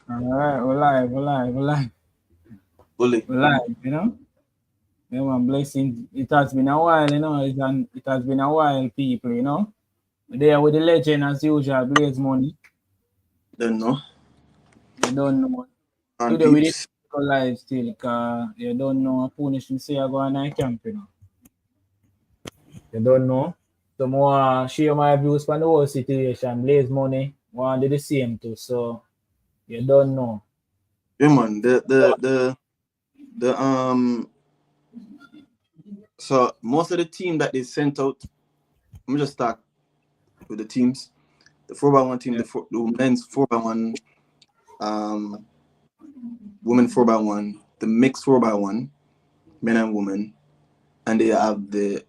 All right, we're live, Bully. we're live, you know. Yeah, man, blessing. It has been a while, you know. It has been a while, people, you know. There with the legend as usual, Blaze Money. Don't know. You don't know. And Today we did peeps. go live still, cause you don't know a punishment say I go on night camp, you know. You don't know. So more share my views on the whole situation. Blaze Money, want do the same too. So you don't know. Yeah, man. The so most of the team that they sent out, let me just start with the teams. The 4x1 team, Yeah. the men's 4x1, um, women 4x1, the mixed 4x1, men and women, and they have the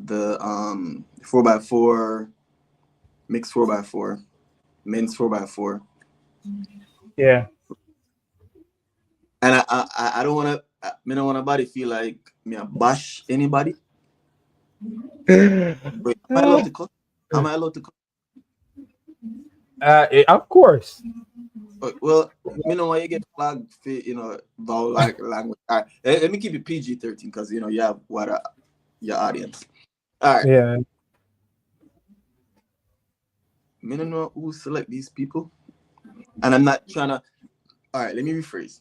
4x4, mixed 4x4, men's 4x4. Yeah. And I don't wanna me don't wanna body feel like me a bash anybody. Wait, am I allowed to cut? Am I allowed to cut? Of course. Well, me know why you get flagged for vowel like language. All right, let me keep it PG-13 because you have what your audience. All right, Yeah. me don't know who select these people, and I'm not trying to. All right, let me rephrase.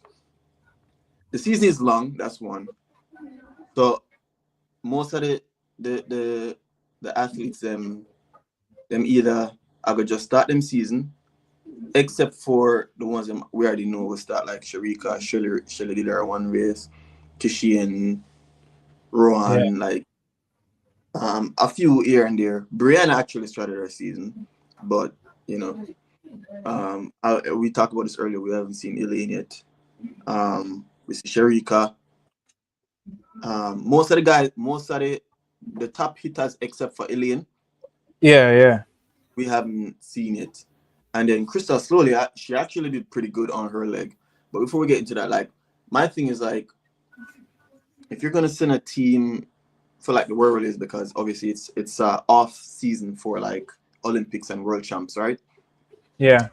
The season is long. That's one. So most of the athletes them either I could just start them season, except for the ones that we already know will start like Sharika, Shelly did her one race, Kishi and Yeah. Rohan, like a few here and there. Brianna actually started her season, but you know, we talked about this earlier. We haven't seen Elaine yet. We see Sharika. Most of the guys, most of the top hitters except for Elaine, Yeah. Yeah. we haven't seen it. And then Krista slowly, she actually did pretty good on her leg. But before we get into that, like my thing is like if you're gonna send a team for like the world is because obviously it's off season for like Olympics and world champs, right? Yeah.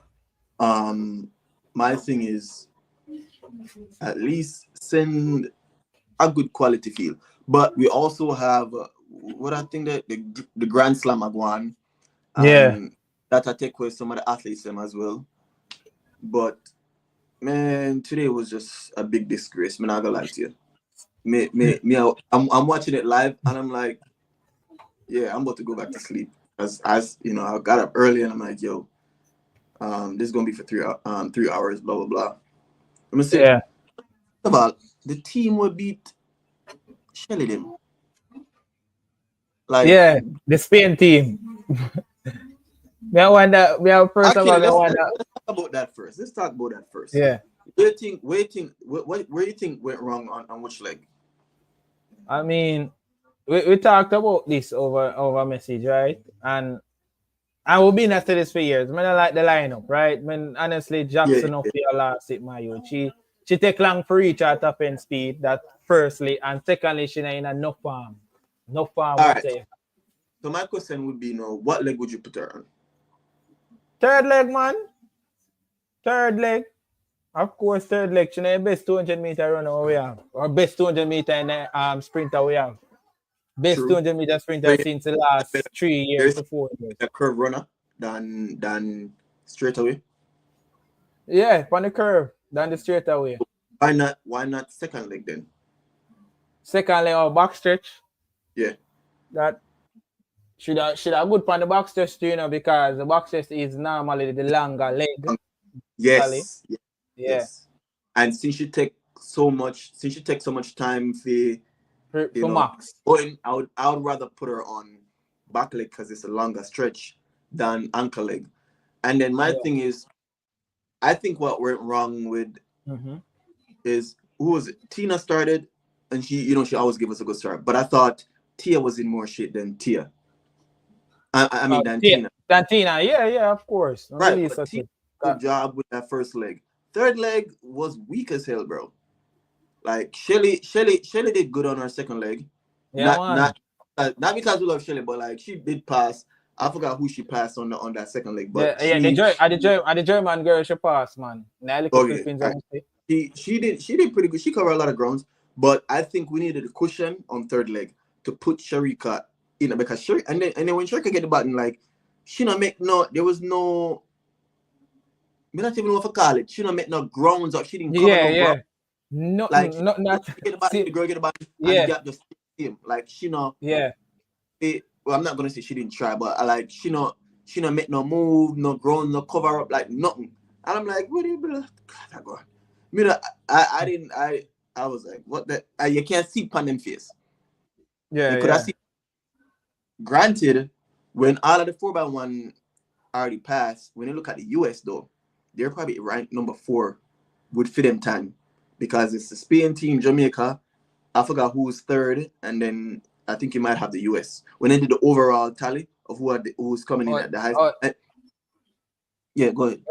Um, my thing is at least send a good quality field. But we also have what I think that the Grand Slam Agwan Yeah. and that I take with some of the athletes them as well. But man, today was just a big disgrace. I'm not gonna lie to you. I'm watching it live and I'm like, yeah, I'm about to go back to sleep. As you know, I got up early and I'm like, yo, this is gonna be for 3 hours, blah blah blah. I'm gonna say Yeah. about the team will beat Shelly them. Like Yeah. The Spain team. Me I wonder. Me I first of actually, all, me I let's wonder. talk about that first. Let's talk about that first. Yeah. Where you think went wrong on which leg? I mean, we talked about this over message, right? And we've been after this for years. I don't like the lineup, right? I mean, honestly, Yeah, Jackson up yeah, here last it my youth. She take long for reach her top end speed. That firstly, and secondly, she not in enough farm. No farm all right. whatsoever. So my question would be, what leg would you put her on? Third leg, man. Third leg. Of course, third leg. She not best 200-meter runner we have. Or best 200-meter in the sprinter we have. Best True. 200-meter So sprinter you since the a better, last 3 years there's to 4 years. a curve runner than straight away. Yeah, on the curve, than the straight away. Why not second leg then? Secondly, our back stretch. Yeah. That should have good on the back stretch too, because the back stretch is normally the longer leg. Um, Basically. yes, yes, Yeah. yes. And since she takes so much time for For max. going, I would rather put her on back leg because it's a longer stretch than ankle leg. And then my Yeah. thing is, I think what went wrong with Mm-hmm. is who was it? Tina started, and she always give us a good start. But I thought Tia was in more shit than Tia. I mean than Yeah. Tina. Dantina, yeah, of course. I Right, believe but so Tia too. did a good job with that first leg. Third leg was weak as hell, bro. Like Shelly did good on her second leg. Yeah, Not man. not not because we love Shelly, but like she did pass I forgot who she passed on that second leg, but the German girl she passed, man. Now look at Philippines. She did pretty good. She covered a lot of grounds, but I think we needed a cushion on third leg to put Sharika in, because and then when Sharika get the button, like she not make there was no. Me not even know what to call it. She don't make no grounds up. She didn't cover no ground. Not get the button, the girl get the button, and Gap just him. Like she know. Yeah. Well, I'm not gonna say she didn't try, but I like she not make no move, no ground, no cover up, like nothing. And I'm like, what do you believe? God, me know, I was like, what the? You can't see pan them face. Yeah. You could have seen. Granted, when all of the 4x1 already passed, when you look at the US though, they're probably ranked number 4 would fit them time, because it's the Spain team, Jamaica. I forgot who's third, and then I think you might have the US. When they did the overall tally of who's coming in at the highest. Yeah, go ahead.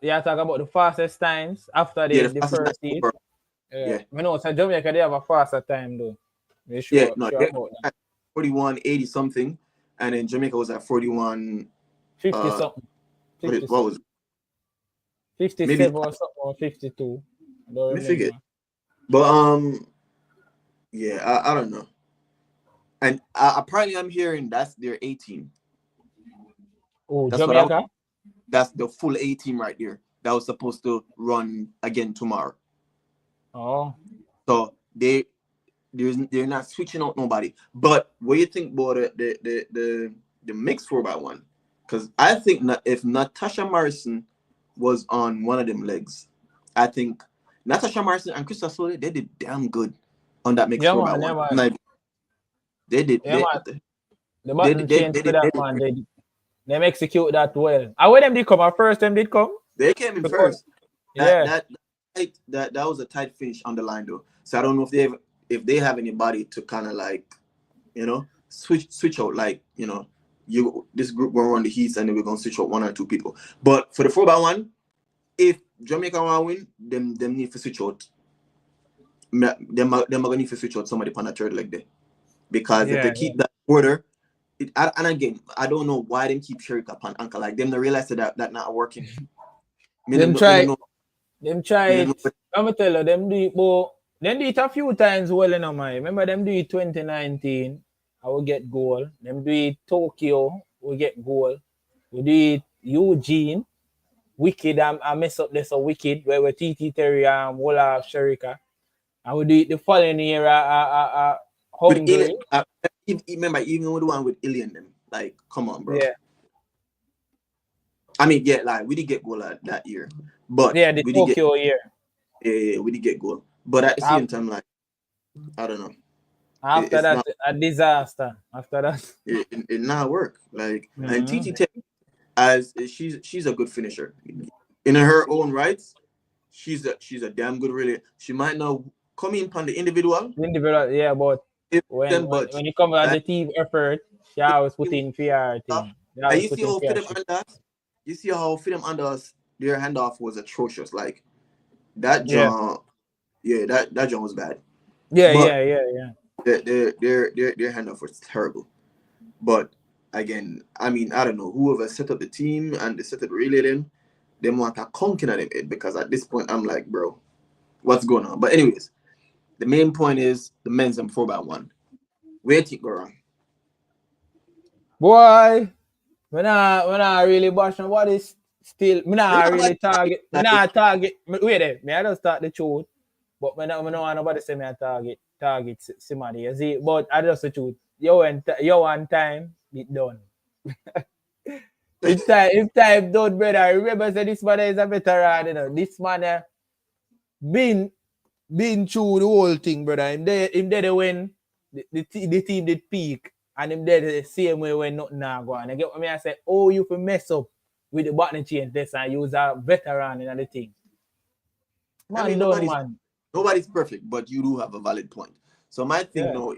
You talk about the fastest times after the first seed. Yeah. I know, so Jamaica, they have a faster time though. They're 41.80 something, and then Jamaica was at 41. 50 something. 50 what was it? 57 maybe, or something, or 52. Let me forget. But yeah, I don't know. And apparently I'm hearing that's their A team. Oh, that's Jamaica? That's the full A team right there. That was supposed to run again tomorrow. Oh. So they're not switching out nobody. But what do you think about the mixed 4x1? Because I think if Natasha Morrison was on one of them legs, I think Natasha Morrison and Krista Slowly, they did damn good on that mixed 4x1. Like, they did. The button changed for that, man. They execute that well. And when them did come at first, them did come. They came in first. That was a tight finish on the line though. So I don't know if they have anybody to kind of like, switch out, like, this group will run the heats and then we're gonna switch out 1 or 2 people. But for the 4x1, if Jamaica want to win, them need to switch out. Them are gonna need to switch out somebody on the third leg there. Because if they keep that order, and again, I don't know why them keep Sherrick up on ankle. Like them they realize that not working. Them try. I'm gonna tell you, them do it, but them do it a few times well enough, man. Remember them do it 2019, I will get goal. Them do it Tokyo, we get goal. We do it Eugene, Wicked, I mess up this, so Wicked, where we TT Terry and Walla Sherika. And we do it the following year, Hungary. Remember, even with the one with Ilian, them, like, come on, bro. Yeah. I mean, yeah, like, we did get goal that year. But yeah, the Tokyo year. Yeah, we did get goal. But at the same time, like, I don't know. After that, a disaster. After that. It not work. Like, and TT, as she's a good finisher. In her own rights, she's a damn good really. She might not come in on the individual. Yeah, but when you come at the team effort, she always put in PR thing. And you see how fit them under us? You see how fit them under us? Their handoff was atrocious. Like that John, that John was bad. Yeah. Their handoff was terrible. But again, I mean, I don't know, whoever set up the team and they set up really they want to conking at him because at this point I'm like, bro, what's going on? But anyways, the main point is the men's and 4x1. Where do you go wrong? Boy, when I really bash on what is still, when I really target, wait there, I don't start the truth, but when I don't want nobody say me I target somebody, you see, but I just the truth. Yohan time, it done. If time done, brother. Remember, say this man is a veteran, This man been through the whole thing, brother. Him there when the team did peak, and him there the same way when nothing now go on. I get what I say, you can mess up with the button change this and use a veteran in the thing. Man, I mean, nobody's perfect, but you do have a valid point. So my thing now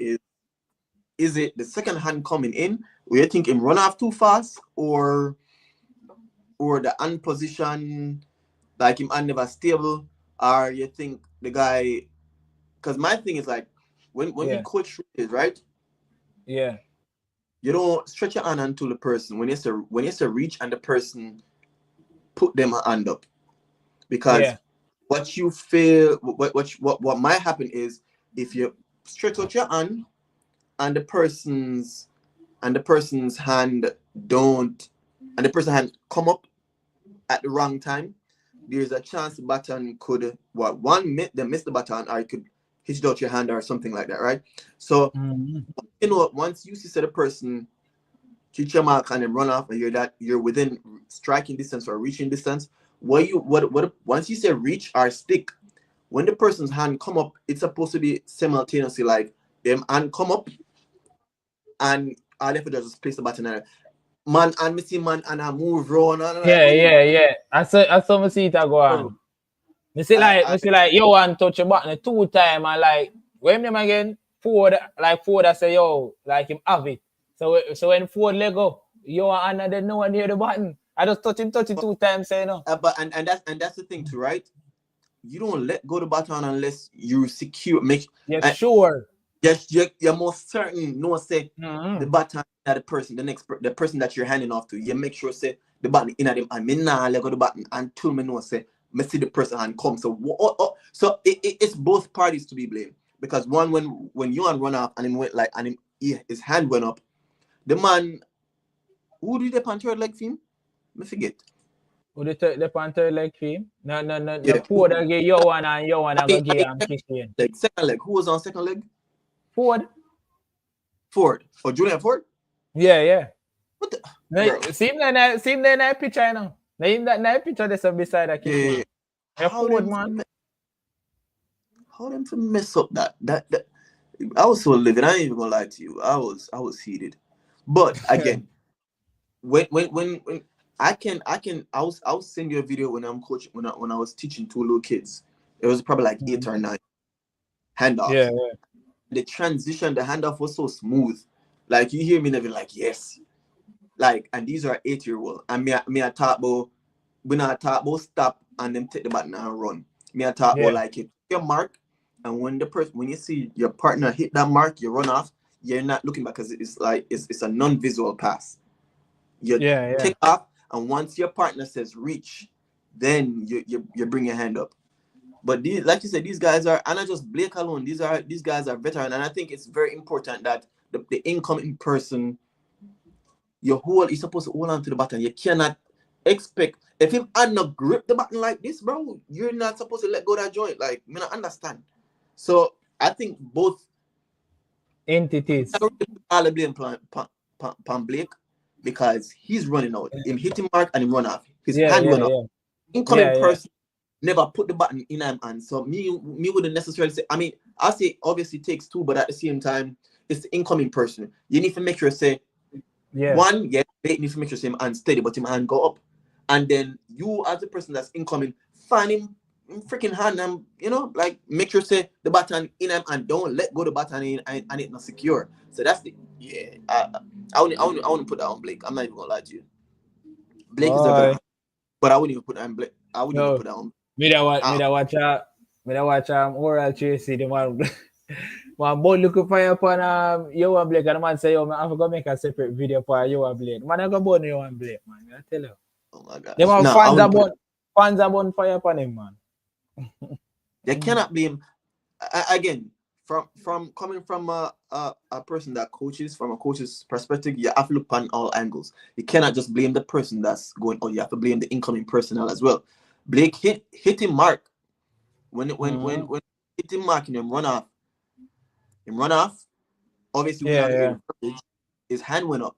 is it the second hand coming in? Were you thinking run off too fast, or the hand position, like him and never stable, or you think the guy? Because my thing is like when you coach is right. Yeah. you don't stretch your hand until the person when you say reach and the person put them hand up, because what you feel what might happen is if you stretch out your hand and the person's hand don't and the person's hand come up at the wrong time, there's a chance the button could they miss the button, or you could hit it out your hand or something like that, right? So you know, once you see the person hit your mark and then run off, and you're within striking distance or reaching distance, once you say reach or stick, when the person's hand come up, it's supposed to be simultaneously, like them hand come up and all they have to do is just place the button there. Man and me see man and I move round and yeah. I saw me see it go on. Me see like Yohan touch a button 2 times and like when them again Ford I say yo like him have it. So when Ford let go, Yohan and then no one near the button. I just touch him 2 times, say no. But that's the thing too, right? You don't let go the button unless you secure Sure. Yes, you're most certain. No, say the button that the person that you're handing off to. You make sure say the button in at them, and me nah let go the button until me know say me see the person hand come. So it's both parties to be blamed, because one when you run off and him went like and his hand went up, the man who did the panther leg film? Me forget. Who the panther leg film? No. Yeah. Ford I get Yohan and Yohan I go give him Christian. Like second leg. Who was on second leg? Ford. Or Julian Ford? Yeah. What the? See him in that picture now. Name that picture that's beside that kid. Yeah. Ford, man. How them to mess up that I was so livid. I ain't even gonna lie to you. I was heated. But again, when I'll send you a video when I'm coaching when I was teaching 2 little kids. It was probably like 8 or 9 handoffs. Yeah. The transition, the handoff was so smooth. Like you hear me never like yes. Like, and these are 8-year-old. And me I talk about when I talk about stop and then take the button and run. Me I talk about like it your mark, and when you see your partner hit that mark, you run off, you're not looking back, because it's a non-visual pass. You take off, and once your partner says reach, then you bring your hand up. But these, like you said, these guys are, and not just Blake alone, these guys are veteran, and I think it's very important that the incoming person, you're supposed to hold on to the button. You cannot expect, if him had not grip the button like this, bro, you're not supposed to let go of that joint. Like, I don't understand. So I think both entities all the blame on Blake, because he's running out. Him hit him mark and him run off. His hand went up. Incoming person never put the button in him hand. So me wouldn't necessarily say, I mean, I say obviously it takes 2, but at the same time, it's the incoming person. You need to make sure say one, Blake needs to make sure him hand steady, but him hand go up. And then you as the person that's incoming, find him freaking hand and like make sure say the button in him and don't let go the button in and it not secure. So that's the I wouldn't put that on Blake. I'm not even gonna lie to you. Blake is a veteran, but I wouldn't even put that on Blake. I wouldn't even put that on. Me da watch oral Tracy the man. Man, boy looking for upon Yohan Blake, and the man say, yo, man, I forgot make a separate video for Yohan Blake. Man, I go born Yohan Blake, man. I tell you. Oh my God. Them fans are born fire upon him, man. They cannot blame. Again, from coming from a person that coaches, from a coach's perspective, you have to look on all angles. You cannot just blame the person that's going on. You have to blame the incoming personnel as well. Blake hit him mark. When hit him mark and him run off. Obviously, his hand went up.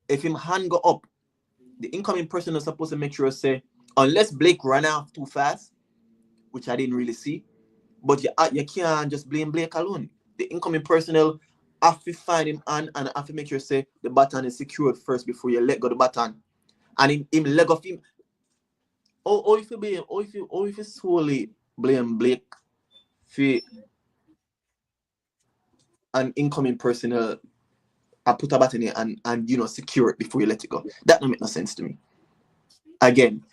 If him hand go up, the incoming person is supposed to make sure say, unless Blake ran off too fast, which I didn't really see, but you can't just blame Blake alone. The incoming personnel have to find him and have to make sure say the button is secured first before you let go the button. And him leg of him. If you solely blame Blake for an incoming personnel, I put a button in and secure it before you let it go. That don't make no sense to me. Again,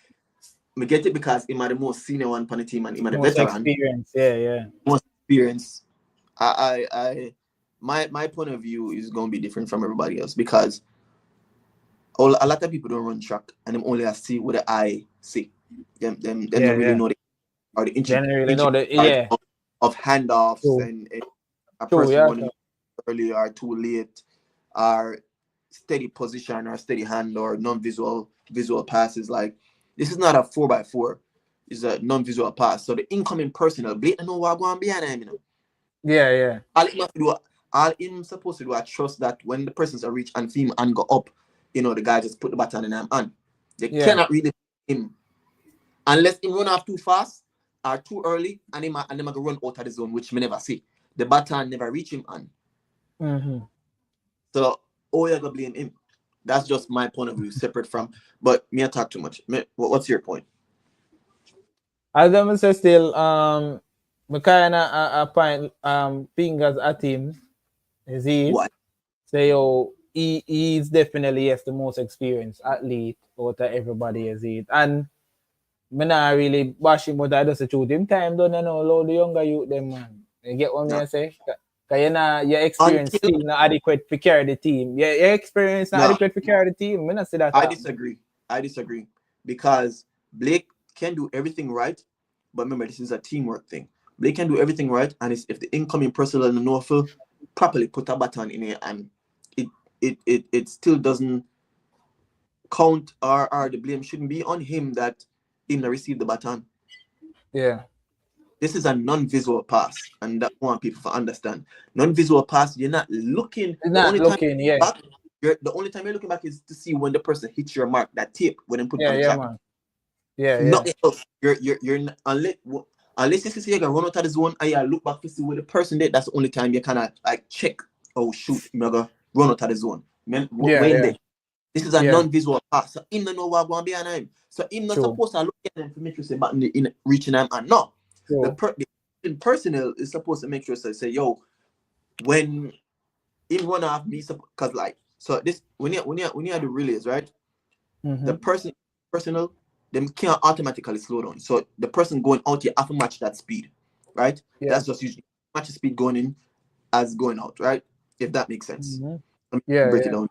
we get it because he might the most senior one on the team and he might the veteran. Experience, Most experience. I my point of view is going to be different from everybody else because a lot of people don't run track and them only see what the eye see. Them don't really know the or the Generally know the of handoffs True. and a True, person yeah. running early or too late, or steady position or steady hand or non-visual passes. Like this is not a 4x4, it's a non-visual pass. So the incoming personnel, Blake don't know what going behind him, you know. Yeah. All him supposed to do, I trust that when the person's a reach and film and go up, you know, the guy just put the baton in him on. They cannot really him unless him run off too fast or too early and him go run out of the zone, which me never see. The baton never reach him on. Mm-hmm. So you gotta blame him. That's just my point of view, separate from. But me, I talk too much. What's your point? As I say, still, we kind of point fingers at him. Is he? What? So he's definitely the most experienced athlete out of everybody, is it? And me not really bash him, but I just shoot him time done, you know, load the younger youth them, man. You get what I say? Because your experience still not adequate to carry the team. Your experience not adequate to carry the team. Me not say that. I disagree. Because Blake can do everything right, but remember, this is a teamwork thing. Blake can do everything right, and if the incoming personnel in the North properly put a baton in it, and it still doesn't count, or the blame shouldn't be on him that he not received the baton. Yeah. This is a non-visual pass, and that I want people to understand. Non-visual pass, you're not looking. The only time you're looking back is to see when the person hits your mark, that tape when they put on the track. Man. Yeah. Nothing else. You're unless you see you can run out of the zone and you look back to see where the person did. That's the only time you kind of like check. Oh shoot, I'm gonna run out of the zone. This is a non-visual pass, so him don't know what going behind him. So him not supposed to look at him to make sure say button in reaching him and no. The personnel is supposed to make sure say yo, when him run off me, because like so this when you the relays, right? Mm-hmm. The personnel them can't automatically slow down. So the person going out, you have to match that speed, right? Yeah. That's just usually match the speed going in as going out, right? If that makes sense. Mm-hmm. Break it down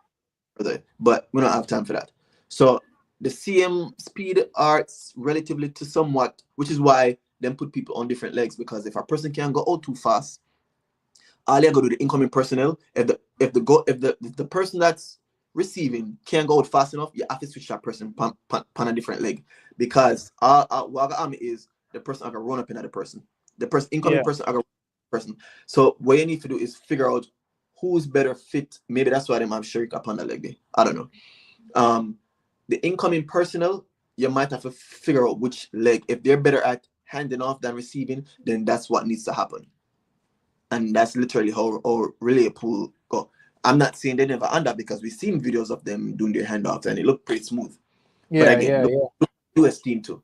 further, but we don't have time for that. So the CM speed arts relatively to somewhat, which is why them put people on different legs, because if a person can't go out too fast, all you gotta do the incoming personnel. If the person that's receiving can't go out fast enough, you have to switch that person pan a different leg, because what I mean is the person I can run up into the person. The person incoming person I can person. So what you need to do is figure out who's better fit. Maybe that's why they have Sherika upon the leg day. I don't know. The incoming personnel, you might have to figure out which leg. If they're better at handing off than receiving, then that's what needs to happen. And that's literally how relay pool go. I'm not saying they never end up, because we've seen videos of them doing their handoffs and it looked pretty smooth. But again, look US team too.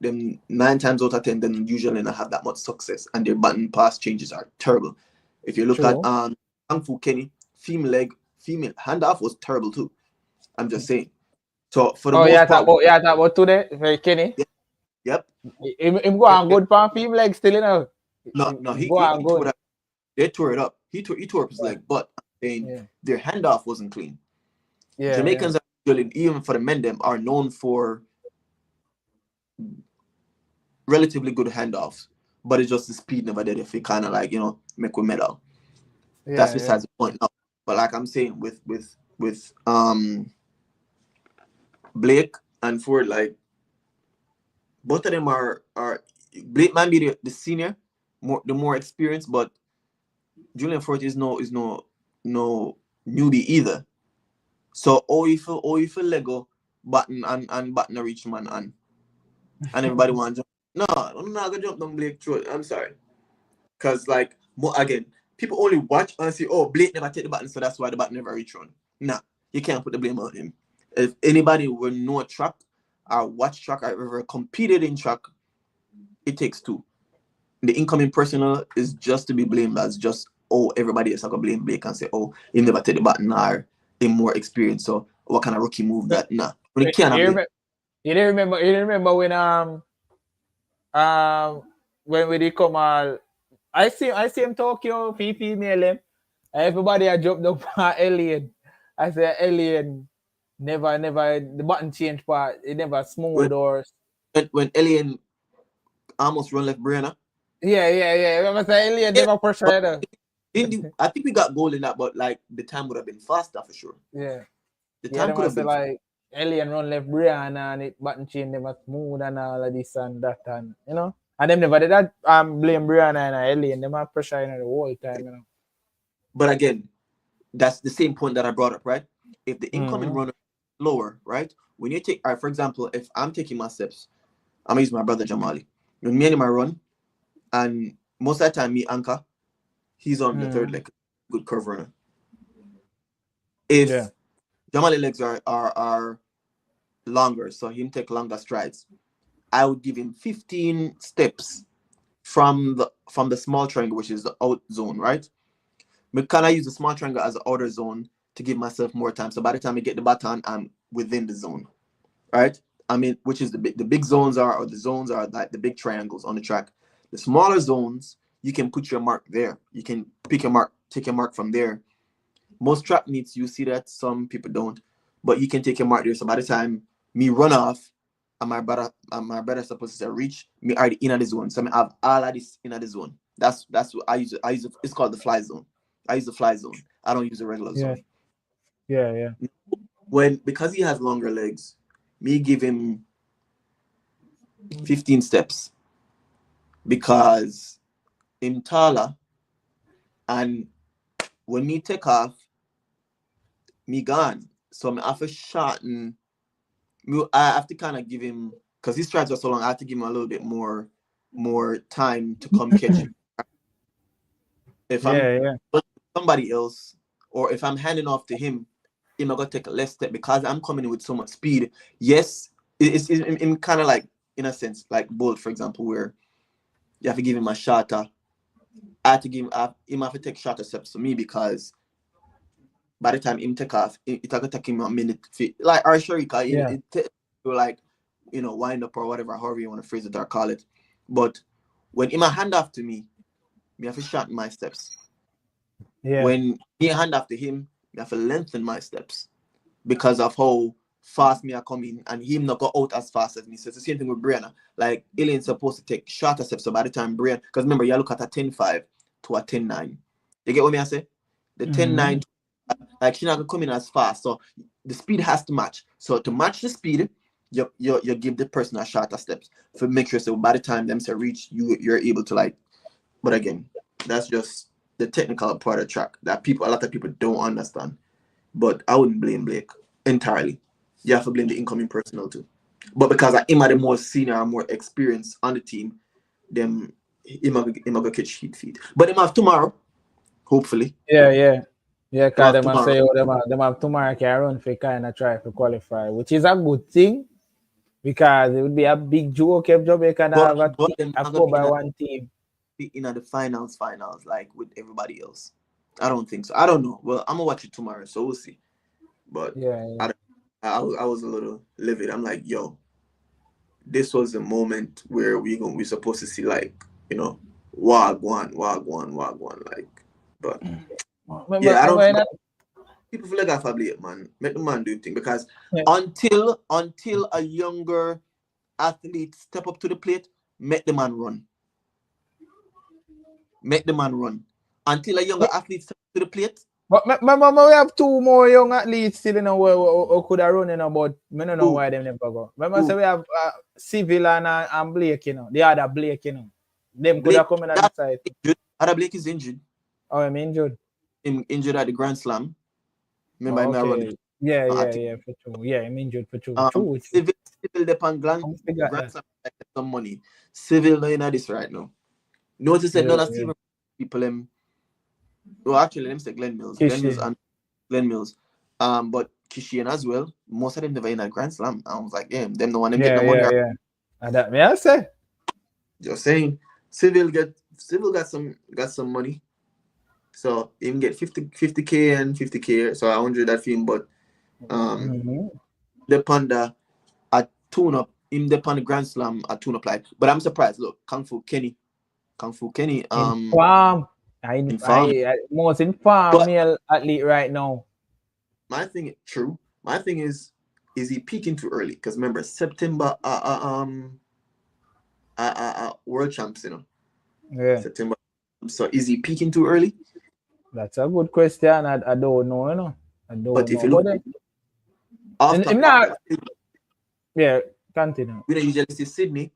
Them 9 times out of 10, then usually not have that much success, and their button pass changes are terrible. If you look at Kung Fu Kenny, female handoff was terrible too. I'm just saying. So for the most part, talk about today, very Kenny. Yep. Him go on good for female leg still, you know. No, he tore it up. He tore up his leg, but I'm saying their handoff wasn't clean. Jamaicans are usually, even for the men, them are known for relatively good handoffs, but it's just the speed never did. If you kind of like make with medal, that's besides the point. Now, but like I'm saying with Blake and Ford, like both of them are Blake might be the senior, the more experienced, but Julian Ford is no newbie either. So you feel Lego button and button a reach man and everybody wants jump. No, I'm not gonna jump on Blake throat. I'm sorry. Cause like again, people only watch and say, oh, Blake never take the button, so that's why the button never reach on. Nah, you can't put the blame on him. If anybody will know track or watch track or ever competed in track, it takes two. The incoming personnel is just to be blamed as just everybody else gonna blame Blake and say, he never take the button or he more experienced. So what kind of rookie move that? Nah. But you didn't remember when we did come I see him Tokyo, female him. Everybody I jumped up on Alien. I said Alien never the button change part. It never smooth or when Alien almost run left Brianna. Yeah. Remember say Alien never pressure either. I think we got goal in that, but like the time would have been faster for sure. Yeah. The time could have been like Alien run left Brianna and it button change never smooth and all of this and that and you know. And them never did that blame Brianna and Alien. Them have pressure in the whole time, you know. But again, that's the same point that I brought up, right? If the incoming runner is lower, right? When you take, for example, if I'm taking my steps, I'm gonna use my brother Jamali. When me and him I run, and most of the time me anchor, he's on the third leg, good curve runner. If Jamali legs are longer, so him take longer strides, I would give him 15 steps from the small triangle, which is the out zone, right? I kind of use the small triangle as the outer zone to give myself more time. So by the time I get the baton, I'm within the zone, right? I mean, which is the big zones are, or the zones are like the big triangles on the track. The smaller zones, you can put your mark there. You can pick your mark, take your mark from there. Most track meets, you see that, some people don't, but you can take your mark there. So by the time me run off, and my brother supposed to reach, me already in the zone. So I have all of this in the zone. That's what I use. It's called the fly zone. I use the fly zone. I don't use the regular zone. Yeah. Because he has longer legs, me give him 15 steps because I'm taller, and when me take off, me gone. So I have to shorten. I have to kind of give him, because his strides are so long, I have to give him a little bit more time to come catch him. If I'm somebody else, or if I'm handing off to him, I'm gonna take a less step because I'm coming in with so much speed. Yes, it's kind of like, in a sense, like Bolt, for example, where you have to give him a shorter. I have to give him have to take shorter steps to me, because by the time him take off, it's gonna take him a minute. Like, or sure, it like, wind up or whatever, however you want to phrase it or call it. But when him a hand off to me have to shorten my steps. Yeah. When he hand off to him, I have to lengthen my steps because of how fast me are coming, and him not go out as fast as me. So it's the same thing with Brianna. Like, Alien's supposed to take shorter steps. So by the time Brianna, because remember, you look at a 10.5 to a 10.9. You get what me I say? The 10.9, like, she's not gonna come in as fast. So the speed has to match. So to match the speed, you give the person a shorter steps for make sure, so by the time them say reach, you're able to, like. But again, that's just the technical part of the track that a lot of people don't understand. But I wouldn't blame Blake entirely. You have to blame the incoming personnel too. But because I'm the more senior and more experienced on the team, then he might catch feet. But they have tomorrow, hopefully. Yeah, because they must say, they have tomorrow can run for kind of try to qualify, which is a good thing, because it would be a big joke if Jamaica have a 4x1 team. In the finals, like with everybody else. I don't think so. I don't know. Well, I'm gonna watch it tomorrow, so we'll see. But I was a little livid. I'm like, yo, this was the moment where we're supposed to see, like, wagwan, like. But yeah, I don't. People feel like I Blake, man. Make the man do thing, because until a younger athlete step up to the plate, make the man run. Make the man run. Until a younger athlete step to the plate. But we have two more young athletes still who could have run, but I don't know why they never go. Remember, say we have Civil and Blake, the other Blake, them could have come in at the side. Other Blake is injured. Oh, I'm injured. Injured at the Grand Slam. Remember, I run. Yeah, for sure. Yeah, I'm injured for sure. Civil depend Grand Slam some money. Civil no in this right now. Notice that none of Steven people well, actually, let me say Glenn Mills. Glenn Mills. But Kishian as well. Most of them never in a Grand Slam. I was like, them the one them get the money. Yeah. And that may I say? Just saying, Civil got some money. So he can get 50K and 50K. So 100 that film, but the Panda a tune up in the Panda Grand Slam a tune up like. But I'm surprised. Look, Kung Fu Kenny. And Most informed But- male athlete right now. My thing is he peaking too early? Because remember, September world champs, you know. Yeah, September. So is he peaking too early? that's a good question. I don't know, you know. I don't But know. if you look after, yeah, continue. we don't usually see Sydney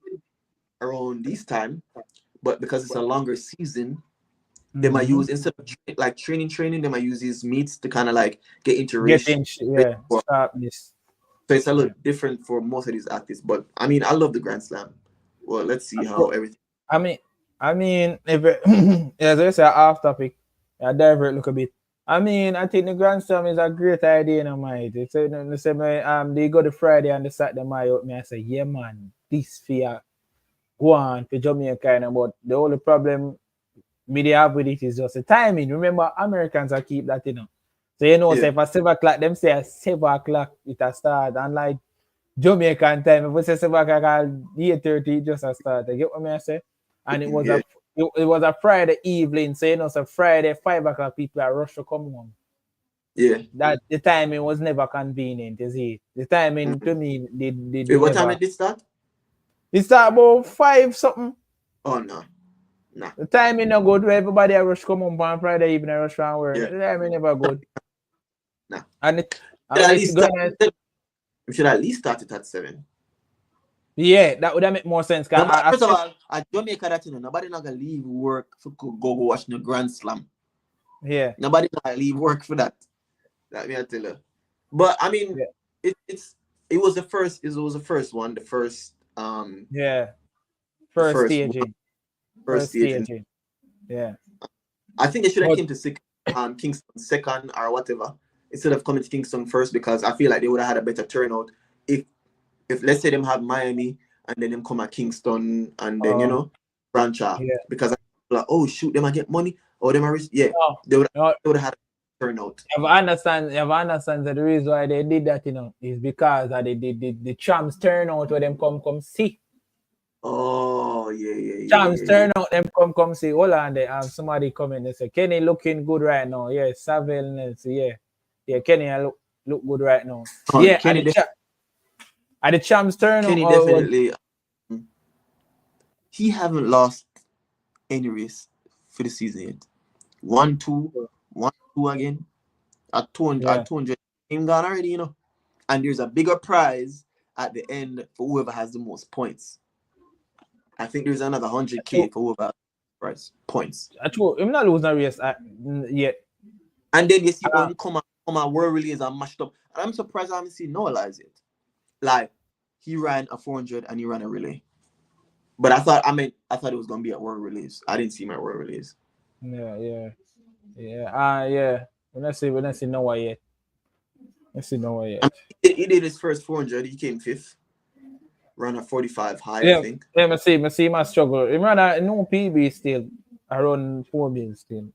around this time, but because it's a longer season, they might use, instead of like training, they might use these meets to kind of like get into race. Start this. So it's a little different for most of these athletes. But I mean, I love the Grand Slam. Well, let's see how everything. I mean, if it, as I say, off topic, I divert look a bit. I mean, I think the Grand Slam is a great idea in my mind. It's they go to Friday and the Saturday my out me. I say, yeah man, this fear go on for Jamaica, but the only problem me they have with it is just the timing. Remember, Americans are keep that, you know. So you know, say if at 7 o'clock, them say at 7 o'clock it a start, and like Jamaican time, if we say 7 o'clock, 8:30 it just a start. You get what I say? And it was it was a Friday evening, so you know, so Friday 5 o'clock people are rush to come home. Yeah. That the timing was never convenient, you see. The timing to me did Wait, what time did it start? It start about 5 something. Oh no. Nah. The timing not good where everybody rush come home on Friday evening rush from work. Yeah. The timing never good. Nah. And we should at least start it at 7. Yeah, that would make more sense. First of all, at Jamaica, that you know, nobody not gonna leave work for go watch the Grand Slam. Yeah. Nobody gonna leave work for that. That me I tell you. But I mean, it was the first. It was the first one. The first. First staging. First staging. Yeah. I think they should have came to Kingston second or whatever instead of coming to Kingston first, because I feel like they would have had a better turnout if let's say them have Miami and then them come at Kingston and then you know branch out, because I'm like, oh shoot, they might get money or they might they would have had a turnout. You understand that the reason why they did that, you know, is because they did the champs turnout where them come see. Oh yeah. Champs turnout them come see. Hold on, they have somebody come in and say Kenny looking good right now. Yeah, Saville Nelson, yeah, Kenny look good right now. Kenny at the champs turnout. Kenny definitely he haven't lost any race for the season yet. 1-2 again. At 200 game gone already, you know. And there's a bigger prize at the end for whoever has the most points. I think there's another 100K for whoever has prize points. I'm not losing a race yet. And then you see when come on world relays are mashed up. And I'm surprised I haven't seen Noah Lies yet. Like he ran a 400 and he ran a relay. But I thought it was gonna be a world relays. I didn't see my world relays. Yeah. When I see Noah yet. Let's see Noah yet. He did his first 400. He came 5th. Ran a 45 high, I think. Yeah, I see my struggle. He ran a no PB still. Around 4 bills still.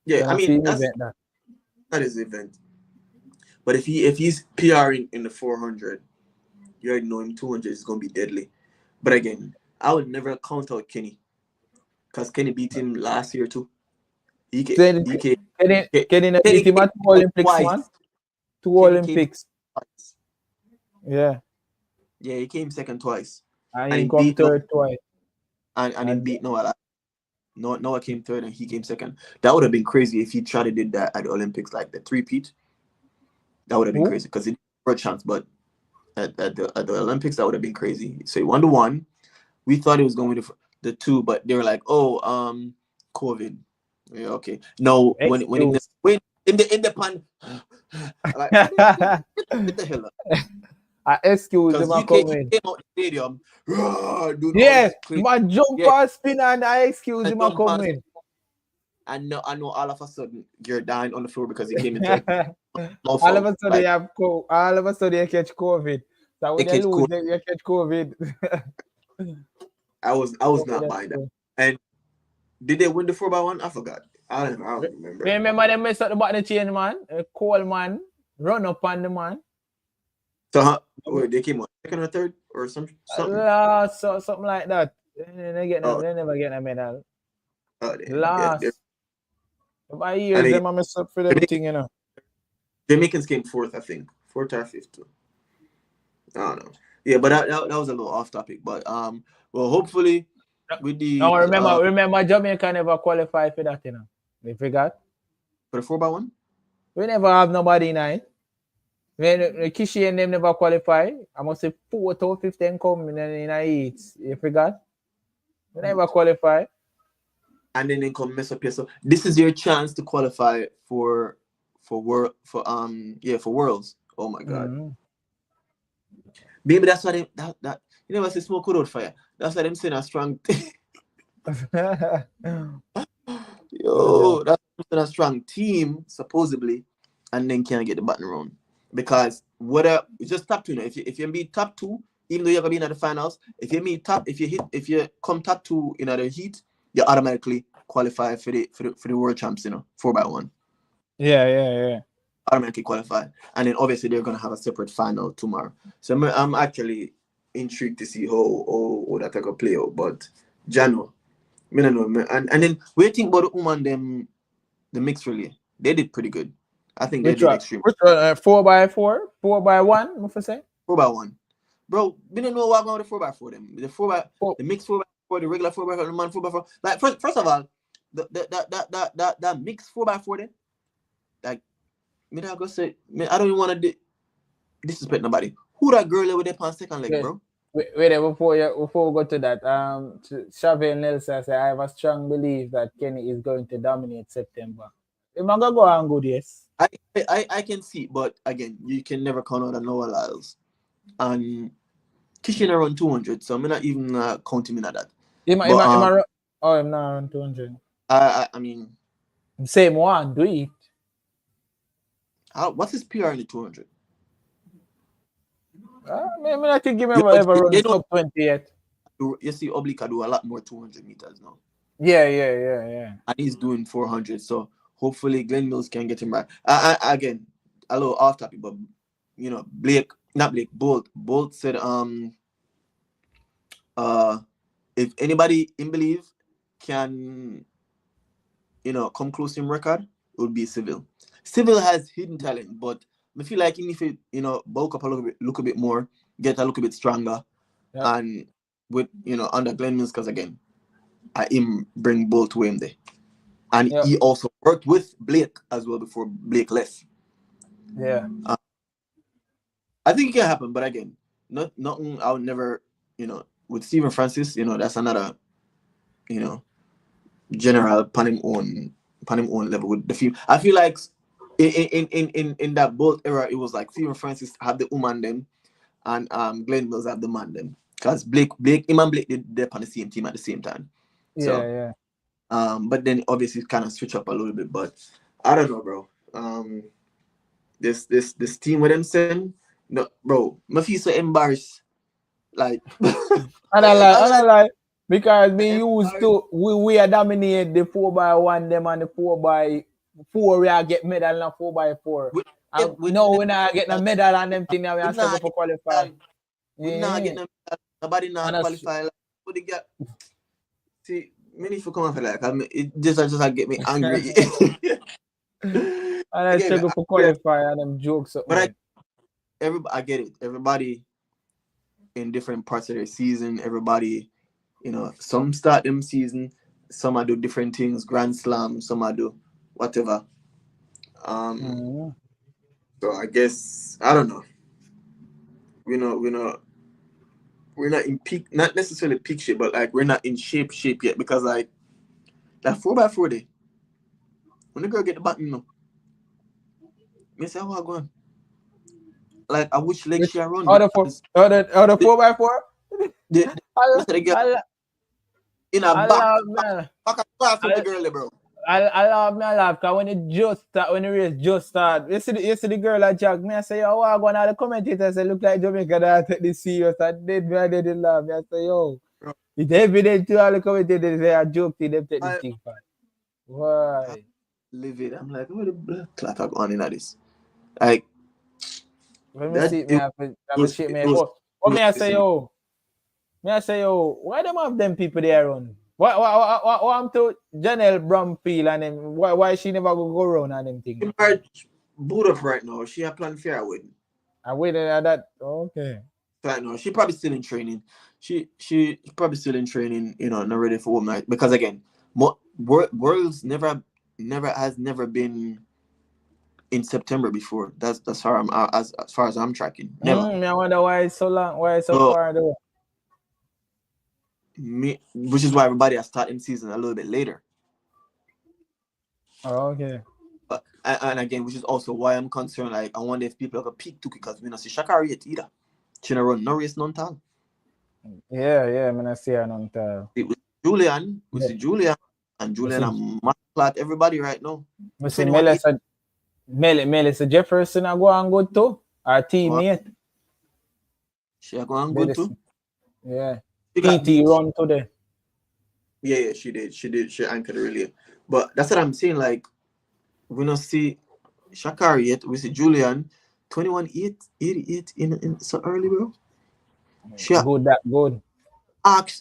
Yeah, I mean that is the event. But if he's PRing in the 400, you already know him 200 is gonna be deadly. But again, I would never count out Kenny, because Kenny beat him last year too. Kenny beat him at 2 Olympics, man. 2 Olympics. Yeah, he came second twice. And he come third twice. And he beat Noah. Noah came third and he came second. That would have been crazy if he tried to did that at the Olympics, like the 3-peat. That would have been crazy because it for a chance, but at the Olympics that would have been crazy. So he won the 1. We thought he was going with the 2, but they were like, COVID. Yeah, okay. No, when in the pan, like, get the hell up. I excuse him. He came out the stadium. My jumper spin and I excuse him coming. I know all of a sudden you're dying on the floor because he came in third. All of a sudden you catch COVID. So when you lose, you catch COVID. I was not buying that. And did they win the 4x1? I forgot. I don't remember. Remember they messed up the button chain, man? A cold man run up on the man. So they came on second or third or something? So something like that. They never get a medal. Last. My years, And them I mess up for them thing, you know. Jamaicans came fourth, I think. Fourth or fifth too. I don't know. Yeah, but that was a little off topic. But well, hopefully with the No, remember Jamaica never qualified for that, you know. We forgot. For the 4x1? We never have nobody in it. When Kishi and them never qualify, I must say 4th or 5th and come in a heat. You forgot? We never qualify. And then they come mess up here. So this is your chance to qualify for Worlds. Oh my god. Mm-hmm. Maybe that's why they that you never say smoke without fire. That's why them saying a strong Yo, that's a strong team, supposedly, and then can't get the button round. Because it's just top two now. If you meet top two, even though you're gonna be in the finals, if you come top two in the heat, you automatically qualify for the world champs, 4x1. Yeah. Automatically qualify. And then obviously they're gonna have a separate final tomorrow. So I'm actually intrigued to see how that gonna play out. But Jano, I don't know, man. And then what do you think about the woman them the mixed relay? They did pretty good. I think they did extreme. Which 4x4? 4x1, what you say? 4x1. Bro, we don't know what going with the 4x4 them. The mixed 4x4, the regular 4x4, the man 4x4. Like first of all, that mixed 4x4 then, like me not gonna say, man, I don't even want to disrespect nobody. Who that girl with that on second leg, bro? Wait, before we go to that, Xavier Nelson said, I have a strong belief that Kenny is going to dominate September. Am I gonna go on good, yes? I can see, but again, you can never count out Noah Lyles. And Kishin around 200, so I'm not even counting in at that. I'm not around 200. I mean, same one, do it. What's his PR in the 200? I think he ever run top 20 yet. You see, Oblique do a lot more 200 meters now. Yeah. And he's doing 400, so hopefully Glenn Mills can get him back. Again, a little off topic, but Bolt said if anybody in believe can come close to him record, it would be Civil. Civil has hidden talent, but I feel like if it bulk up a little bit, look a bit more, get a little bit stronger, and with under Glenn Mills, because again, I him bring Bolt to him there. And he also worked with Blake as well before Blake left. Yeah. I think it can happen, but again, nothing I would never, with Stephen Francis, that's another, general pan him own level with the field. I feel like in that both era, it was like Stephen Francis have the woman them and Glenn Mills have the man them. Because Blake did on the same team at the same time. Yeah. But then obviously kind of switch up a little bit, but I don't know, bro. This team with them saying, no, bro, I feel so embarrassed. Like, and I like because we are dominate the 4x1 them and the 4x4 we are get medal and 4x4. We're not getting a medal and them thing now we are struggling for qualify. We're not getting a medal. Nobody not qualify. Like, what they get? See, many for coming for like it just get me angry. And I struggle for qualify and them jokes. But I get it. Everybody in different parts of their season. Everybody, some start them season, some I do different things, Grand Slam, some I do whatever. So I guess I don't know. We're not in peak, not necessarily peak shape, but like we're not in shape yet because like that 4x4 day, when the girl get the button, me say how I going. Like I wish leg she run. Other 4x4. In a back class with the girl, bro. I laugh because when the race just start, you see the girl at Jack, me I say, yo, I go now the commentators say look like Jamaica that take this serious. I did laugh. Me I say, yo, it's evident to all the commentators say a joke to them take this thing fast. Why? Live it. I'm like, what the blood clot are going in at this? Like, let me see. I say, yo, why them have them people there on? What I'm to Janelle Brumfield and them? Why she never go around and them thing? She married boot up right now. She a plan for her wedding. I waited at that. Okay. Right now, she probably still in training. She probably still in training. You know, not ready for woman because again, Worlds never been in September before. That's how I'm as far as I'm tracking. Never. I wonder why it's so long. Why it's so far though. Which is why everybody has started season a little bit later. Oh, okay. And again, which is also why I'm concerned. Like, I wonder if people are gonna peak too because we don't see Shakari yet either. She don't run no race, none time. Yeah, I'm gonna see her none time. It was Julian, and Julian and Matt everybody right now. We see Melissa Jefferson are going good too. Our teammate. She are going good too. Yeah. PT run today. Yeah, she did. She anchored the relay. But that's what I'm saying. Like, we don't see Shakari yet. We see Julian 21.88 in so early, bro. Good.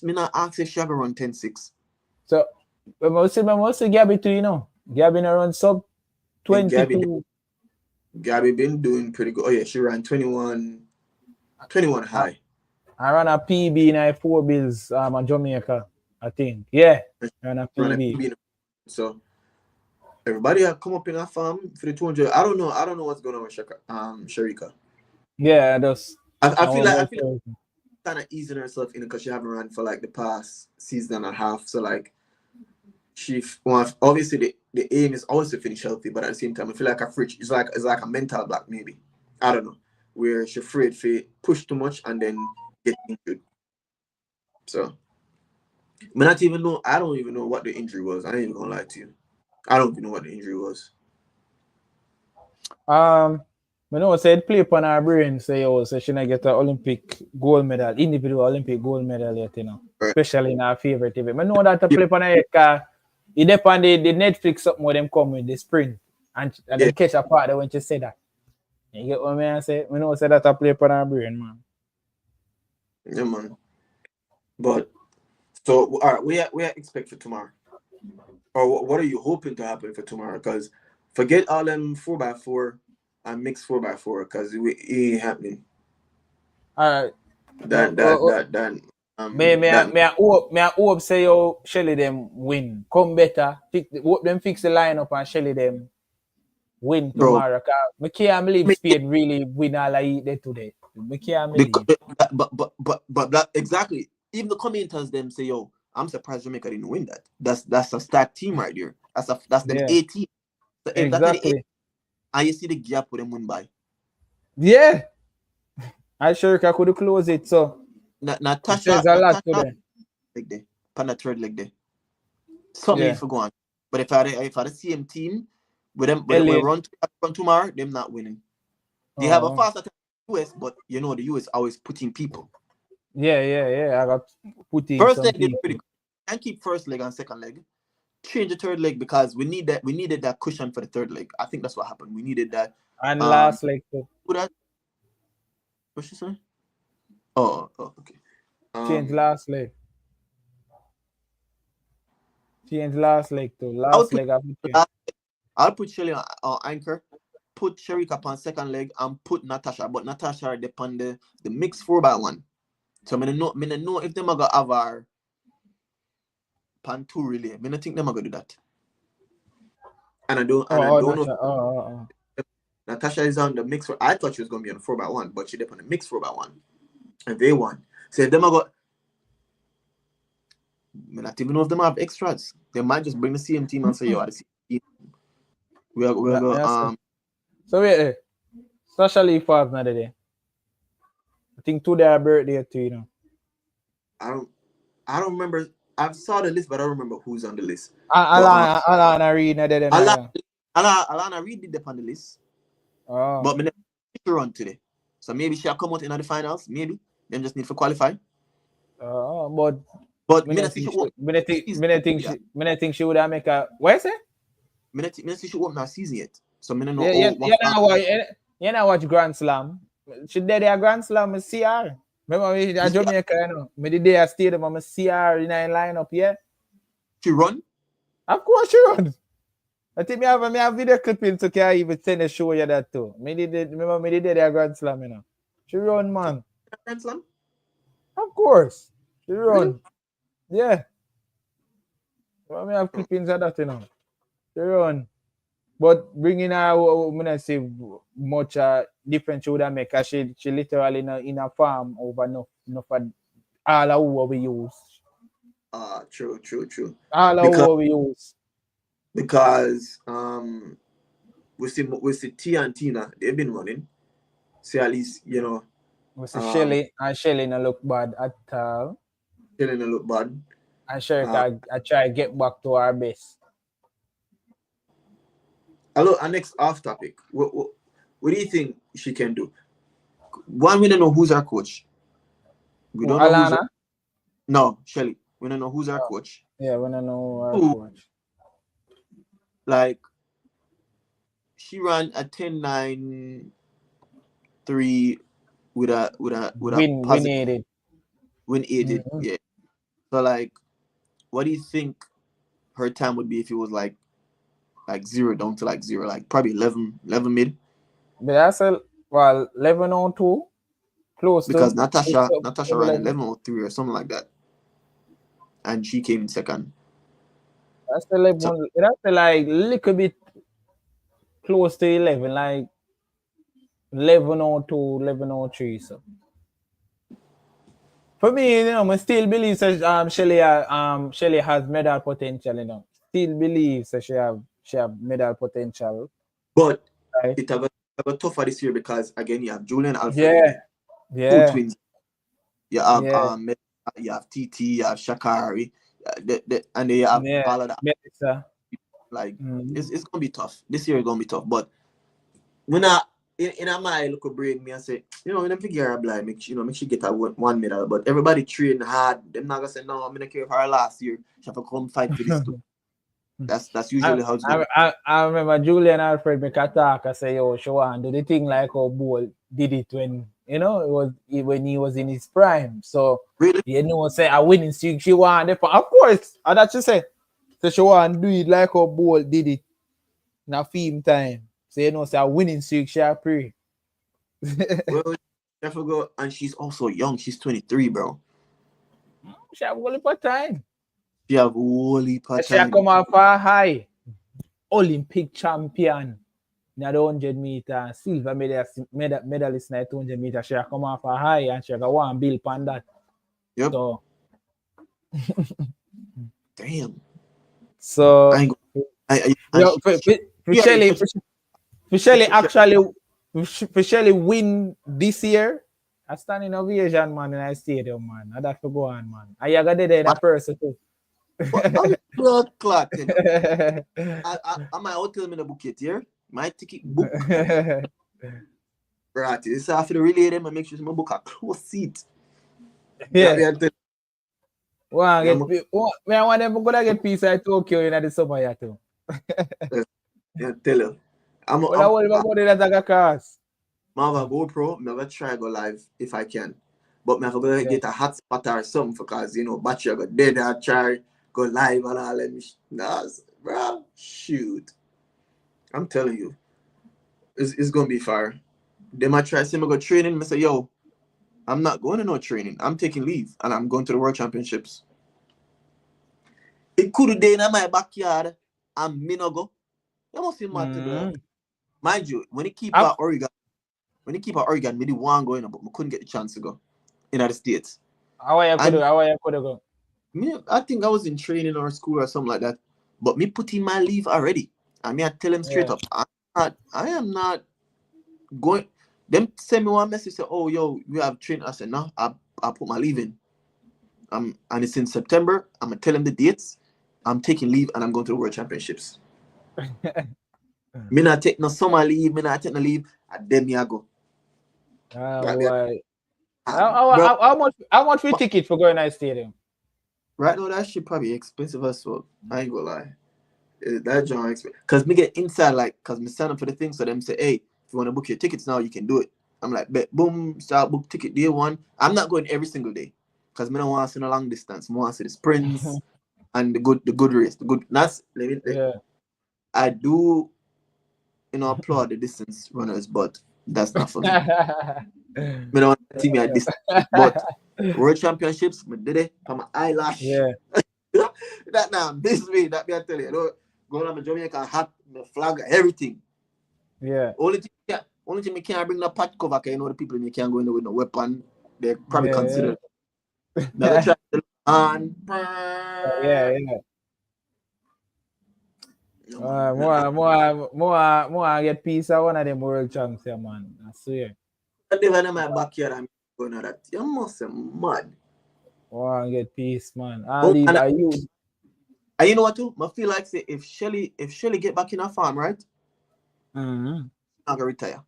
Me not ask if she ever run 10.6. So, we see Gabby too, you know. Gabby run sub 22. Gabby been doing pretty good. Oh yeah, she ran 21 high. I ran a PB in 4 bills in Jamaica, I think. Yeah, ran a PB. So everybody have come up in a farm for the 200. I don't know what's going on with Sharika. Yeah, I feel like kind of easing herself in because she haven't run for like the past season and a half. So like she wants, obviously the aim is always to finish healthy, but at the same time I feel like it's like a mental block maybe. I don't know. Where she's afraid to push too much and then get injured. So I don't even know what the injury was. I ain't even gonna lie to you. I don't even know what the injury was. I know said play upon her brain, so she not get an Olympic gold medal, individual Olympic gold medal yet, you know. Right. Especially in her favorite event. I know that to play upon her head because it depends on the Netflix something where them come with the sprint and they catch a part when she say that. You get what I say? I know say that to play upon her brain, man. Yeah, man. But so all right, we are expect for tomorrow. Or what are you hoping to happen for tomorrow? Because forget all them 4x4 and mixed 4x4 because it ain't happening. All right. I hope say you Shelly them win. Come better. Hope them fix the lineup and Shelly them win tomorrow. I can't believe Spain really win all I eat there today. I can't believe. But that exactly. Even the commentators them say, yo, I'm surprised Jamaica didn't win that. That's a stacked team right there. That's the A team. So exactly. And you see the gap with them win by. Yeah. I sure I could close it. So Natasha a lot today. Like there. Pan the third leg there. Something if go on. But if I the same team with them we run tomorrow, them not winning. They have a faster time than the US, but you know the US always putting people. Yeah. I got putting first leg did pretty good. And keep first leg and second leg. Change the third leg because we needed that cushion for the third leg. I think that's what happened. We needed that. And last leg too. What's she saying? Oh, okay. Change last leg. Change last leg too. Last leg I'll put Shelly on anchor, put Sharika upon second leg, and put Natasha. But Natasha depend the mixed 4x1. So I don't know if them are gonna have our pan 2 relay. I don't think them are gonna do that. And I don't know. Natasha is on the mix. I thought she was gonna be on 4x1, but she did on the mix 4x1, and they won. So if them are got, I don't even know if them have extras. They might just bring the same team and say, "Yo, the same team." We're go. So wait, Sasha Lee Favre another day. I think today her birthday too, you know. I don't remember. I saw the list, but I don't remember who's on the list. Alana Reid another day. Alana Reid did on the list. Oh. But me she run today. So maybe she'll come out in the finals. Maybe. Them just need to qualify. But I think she would have make a what is it? Me see she won't have season yet. So me know you know watch Grand Slam. She did a Grand Slam with CR. Remember me in Jamaica, you know. Me the day I stayed them, I'm a CR in a lineup, yeah. She run? Of course she run. I think me have video clipping so can even send a show you that too. Remember me did a Grand Slam, you know. She run, man. Grand Slam? Of course. She run. Really? Yeah. Well, me have clippings of that, you know. She run. But bringing her, when I say much difference she would have make, cause she literally in a farm over enough all of what we use. True. All of what we use. Because we see T and Tina, they've been running. So at least, you know. We see Shelly no look bad at all. Shelly no look bad. And Shelly I try to get back to our base. Hello, our next off topic. What do you think she can do? One, we don't know who's our coach. We don't know Alana? No, Shelly. We don't know who's our coach. Yeah, we don't know our coach. Like, she ran a 10-9-3 with a positive win aided. Yeah. So like, what do you think her time would be if it was like 0 down to like 0, like probably 11 mid? But that's 11:02, close because to Natasha ran 11:03 or something like that, and she came in second. That's 11. That's like little bit close to 11, like 11:02, 11:03. So for me, you know, I still believe that Shelly has medal potential. You know, still believes that she have medal potential. But it have a tougher this year because again you have Julian Alfred. Yeah. 2 twins. You have you have TT, you have Shakari, and they have all of that. Melissa. Like it's gonna be tough. This year is gonna be tough. But when in a my look break me and say, you know, them figure a blind, make she get a one medal. But everybody train hard. Them not gonna say no, I'm gonna care for her last year. She have to come fight for this too. That's usually how it's going. I remember Julian Alfred make a talk. I say, yo, Yohan, do the thing like how Bull did it when when he was in his prime. So really, you know, say a winning streak she won. Of course, and that she say, so Yohan do it like how Bull did it. Now film time. So you know, say a winning streak she pray. Well, I forgot, and she's also young. She's 23, bro. She have only for time. She have only for time. She come off a high Olympic champion. In the 100-meter, silver medalist in the 200-meter. She come off a high and she got one bill on that. Yep. So, damn. So, for Shelly win this year, a standing ovation, man, in the stadium, man. I have to go on, man. I got there in a person too. Blood clot. I might hotel in the bucket here. My ticket book. Right. This after the relay them and make sure my book a close seat. Yeah. Wow, I want them to go get peace at Tokyo in the summer here too. Yeah, tell you. I'm about that a cost. I have a GoPro. I'm gonna try to go live if I can. But I'm gonna get a hot spot or something because battery got dead. I try go live and all that. Nah, bro, shoot. I'm telling you, it's gonna be fire. They might try to say me go training. I say, yo, I'm not going to no training. I'm taking leave and I'm going to the World Championships. It could have been in my backyard and me no go. That must be mad to me. Mind you, when he keep at Oregon, me did one going, but I couldn't get the chance to go in the States. How you could go? I think I was in training or school or something like that. But me put in my leave already. And me I tell him straight up, I am not going. Them send me one message say, oh yo, we have training. I said, no, I put my leave in. And it's in September. I'm gonna tell him the dates. I'm taking leave and I'm going to the World Championships. Me not take no summer leave, me not take no leave, and then me I go. How much we ticket for going to the stadium? Right now that shit probably expensive as well. I ain't gonna lie. That John expensive. Cause me get inside cause me sign up for the thing, so them say, hey, if you want to book your tickets now, you can do it. I'm like, bet, boom, start book ticket day one. I'm not going every single day. Cause me don't want to see no long distance. I want to see the sprints. and the good race, the good. That's I do, applaud the distance runners, but that's not for me. I don't want to see me at distance, but World Championships, I did it for my eyelash. Yeah. That now, this way, that me I tell you, going on my Jamaica hat, my flag, everything. Yeah. Only thing me can't bring the patch cover, because the people in can't go in there with no weapon. They probably consider. Never try to and yeah. More get piece of one of them world champs here, man. I swear. I live in my backyard and going on that. You must be mad. More get piece, man. I'll leave. Are you? And you know what too? I feel like say if Shelly get back in her farm, right? Mm-hmm. I'm gonna retire.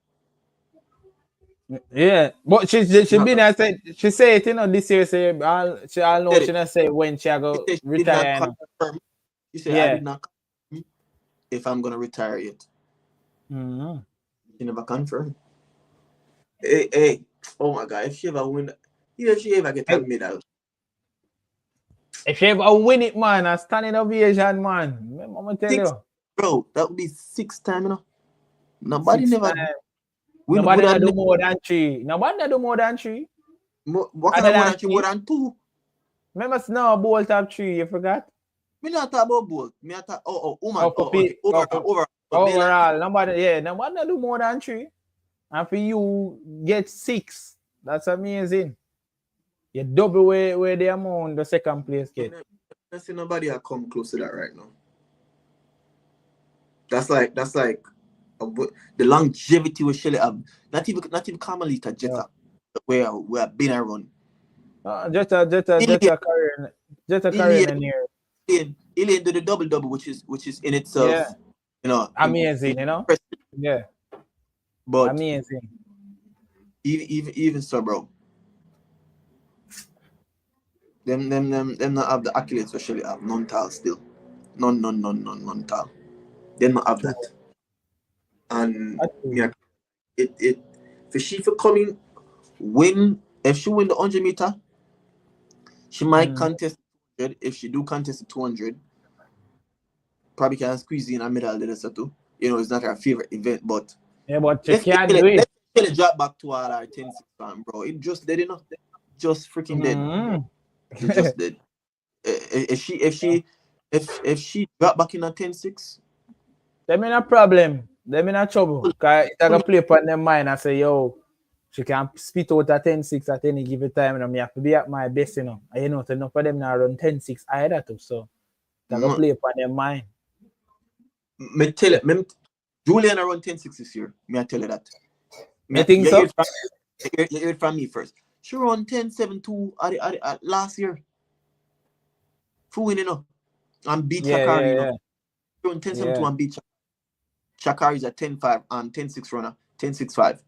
Yeah, but she been there said she say it, this year say she all know she not say when she go retire. She said I did not confirm if I'm gonna retire yet. Mm-hmm. She never confirmed. Hey, oh my God! If she ever win, if she ever get a medal, if she ever win it, man, a standing ovation, man. I'm gonna tell you, bro, that would be 6 times, Nobody never. Nobody do more than 3. Nobody do more than 3. What kind of more than 3? More than 2? Remember, no Bolt have 3. You forgot? Me not talk about Bolt. Me not talk. Overall. Nobody do more than 3. And for you get 6. That's amazing. You double where the amount the second place get. I see nobody will come close to that right now. That's like the longevity we Shelly have. Not even Carmelita Jetta, where we have been around. Jetta career in here. Alien do the double, which is in itself, amazing, Yeah. But amazing. Even so, bro. Them not have the accolades for Shelly have. None tal still. None tal. They not have that. And it for she for coming if she win the 100 meter, she might contest 200. If she do contest the 200, probably can squeeze in a medal there too. It's not her favorite event, but she can't do it. Let's drop back to our 10-6 time, bro. It just dead enough. Just freaking dead. It just dead. If she drop back in a 10-6, them in a problem. Them in a trouble. Because it's like a play upon their mind and say, yo, she can spit out a 10-6 at any given time. And I have to be at my best, And so enough for them now run 10-6 either too. So it's like a play upon their mind. Me tell it, Juliana run 10-6 this year. Me I tell you that. I think so. You hear it from me first. She run 10-7-2 at last year. For winning, and beat Shakari. She run 10-7-2 and beat Shakari is a 10-5 and 10-6 runner, 10-6-5.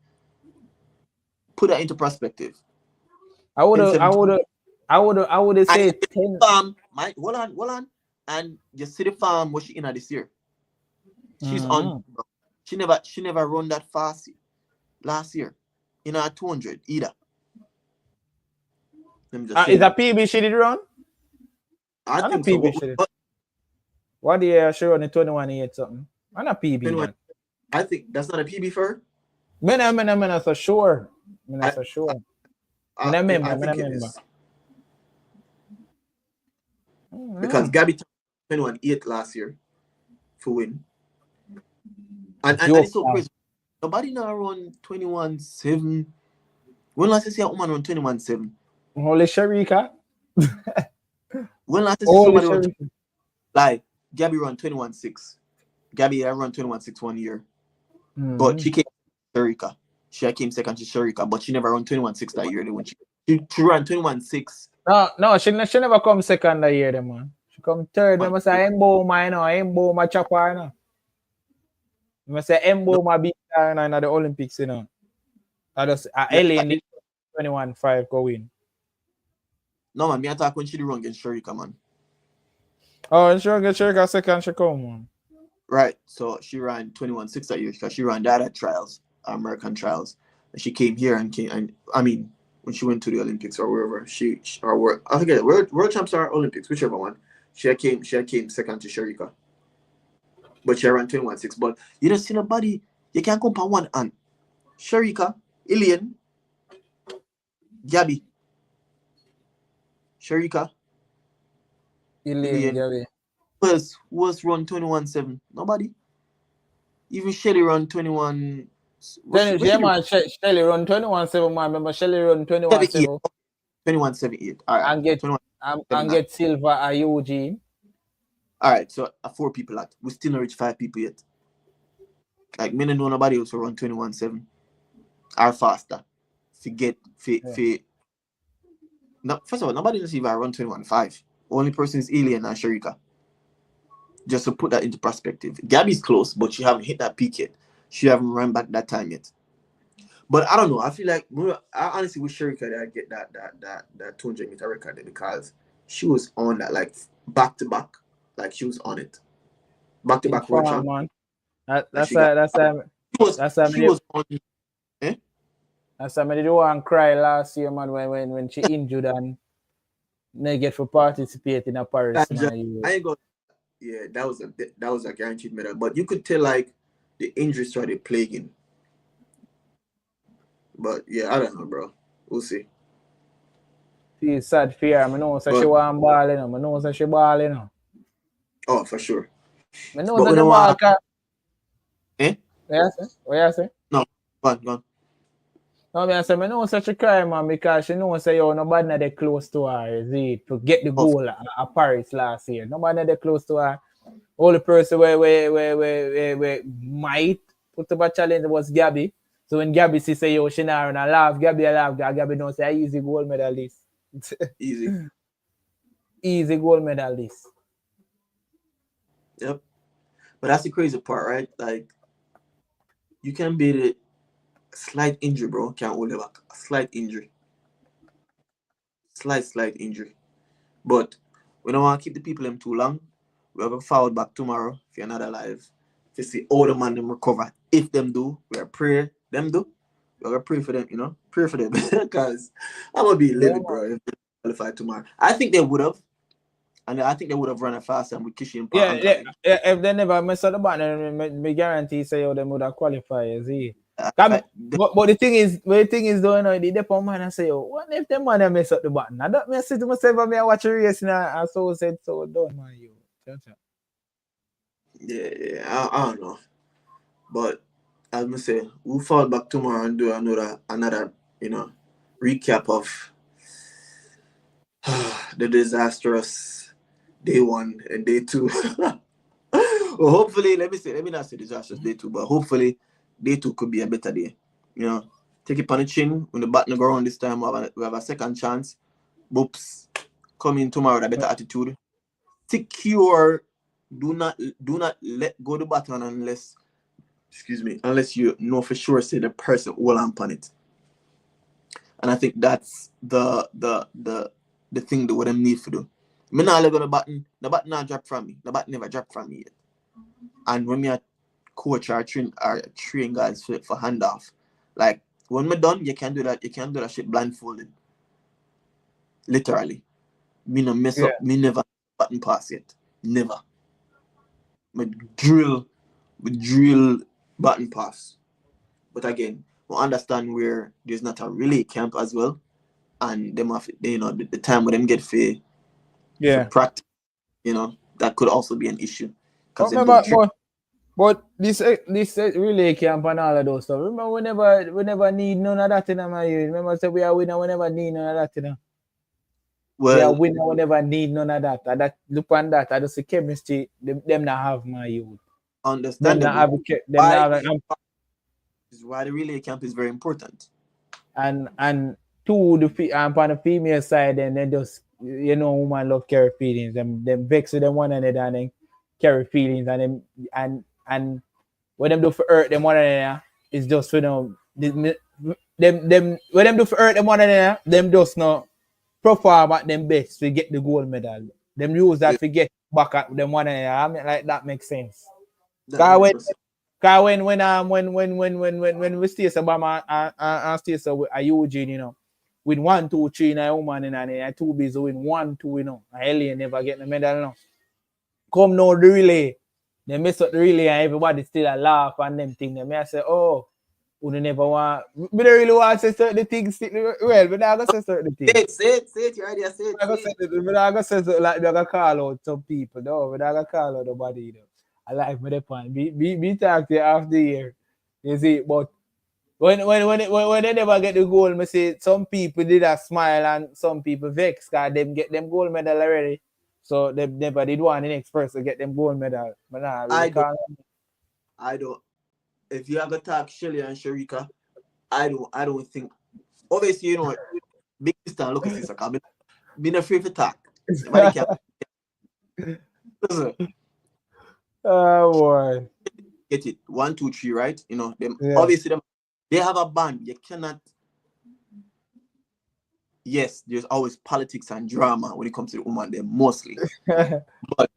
Put that into perspective. I would say 10. Mike, hold on. And you see the farm what she in this year. She's on. She never run that fast last year. In her 200 either. Is a PB she did run? I think PB so. She did. What year she run in 21-8 something? I'm a PB. Man. I think that's not a PB for her. I'm for sure. For sure. I remember. Because Gabby 21-8 last year for win. And it's so crazy. Nobody now run 21-7. When last you see a woman run 21-7? Holy Sharika. When last you see somebody run like Gabby run 21-6. Gabby run 21-6 1 year. But she came Sharika. She came second to Sharika, but she never run 21-6 that year. When she ran 21-6. No, she never come second that year, man. She come third. They must say Embo my chopper, You must say Embo my big in the Olympics, I just Alien 21-5 go win. No man, me attack when she do run against Sharika, man. Oh, she run against Sharika second, she come, man. Right, so she ran 21-6 that year because she ran that at trials, American trials. And she came here and I mean, when she went to the Olympics or wherever I forget it, World Champs or Olympics, whichever one. She came second to Sharika. But she ran 21.6. But you don't see nobody. You can't compare one hand. Sharika, Ilian, Gabby. Sharika, Ilian, Gabby. Who else run 21.7? Nobody. Even Shelly run 21. Shelly run 21.7, man. Remember Shelly run 21.7. 21.78. All right. And get silver at Eugene. All right, so 4 people at. We still not reach 5 people yet. Like, me and know nobody else will run 21.7 or faster. No, first of all, nobody else even run 21.5. Only person is Alien and Sharika. Just to put that into perspective. Gabby's close, but she haven't hit that peak yet. She haven't run back that time yet. But I don't know. I feel like I honestly wish Sharika that I get that 200-meter record there, because she was on that like back to back. Like she was on it. Back to back world champ. Man. That's why she was on. That's why I did want to cry last year, man, when she injured and they get for participate in a Paris. Yeah, that was a guaranteed medal. But you could tell like the injuries started plaguing. But yeah, I don't know, bro. We'll see. She's sad for her. I know so she want ball, you know. I know so she ball, you know. Oh, for sure. I know so the ball can. What you say? No, go on. No, I say I know such a cry, man, because she knows say nobody not that close to her, to get the goal at Paris last year. Nobody not that close to her. Only person where might put up a challenge was Gabby. So when Gabby say she not run, I laugh. Gabby don't say easy gold medalist. Easy gold medalist. Yep. But that's the crazy part, right? Like, you can beat it. Slight injury, bro. Can't hold it back. A slight injury. Slight injury. But we don't want to keep the people them too long. We're going to forward back tomorrow if you're not alive. If you see all the man them recover. If them do, we're pray them do. We're going to pray for them, you know. Pray for them. Because I'm going to be livid, bro, if they qualify tomorrow. I think they would have. And I think they would have run it faster and with Kishi and if they never mess up the button, me guarantee say they would have qualified, see. But the thing is though, you know, the depot man and say, what if the man mess up the button? I don't me say to myself, I watch a race and I so said so don't man you. Yeah, I don't know. But as I say, we'll fall back tomorrow and do another, you know, recap of the disastrous day 1 and day 2. Well, hopefully, let me not say disastrous day 2, but hopefully day 2 could be a better day. You know, take it on the chin. When the button go around this time, we have a second chance. Boops. Come in tomorrow with a better attitude. Secure. Do not let go the button unless you know for sure say the person will on it. And I think that's the thing that what them need to do. Me not let go the button not drop from me. The button never dropped from me yet. And when me a coach or train guys for handoff, like when me done, you can't do that shit blindfolded. Literally. Me no mess up, me never button pass yet. Never. Me drill button pass. But again, we understand where there's not a relay camp as well. And them have, you know, the time when them get for practice, you know, that could also be an issue. But this relay camp and all of those stuff. Remember, we never need none of that in my year. Remember, say we are winner, we never need none of that, you know. Well, we are winner, we never need none of that. And that look on that, I just see chemistry. Them not have my youth. Understandable. This is why the relay camp is very important. And two on the female side, and then just, you know, woman love carry feelings. Them vex with them one another and then carry feelings, and them and what them do for hurt them one another is just for them what them do for hurt them one another, them just not perform at them best to get the gold medal. Them use that to get back at them one another. I mean, like that makes sense. Because when we stay Obama and stay so with Eugene, you know, with 1, 2, 3 in a woman and 2 busy win 1, 2, you know. And Alien never get the medal, you know. Come now the relay. They mess up the relay and everybody still a laugh and them thing. They may say, oh, we never want. We don't really want to say certain things. Well, but I go say certain things. Say it. You already say it. I go say like I go call out some people. No, but I go call out nobody. You know. I like me the point. Be talk to you after the year. You see, but when they never get the goal, me say some people did a smile and some people vex because them get them gold medal already. So they never did want the next person to get them gold medal. But nah, I don't. If you ever talk Shelly and Sharika, I don't think. Obviously, you know, big sister and little sister. I've been afraid to talk. Nobody can. Oh boy. Get it 1, 2, 3, right? You know, them Yeah. they have a band. You cannot. Yes, there's always politics and drama when it comes to the woman. Them mostly, but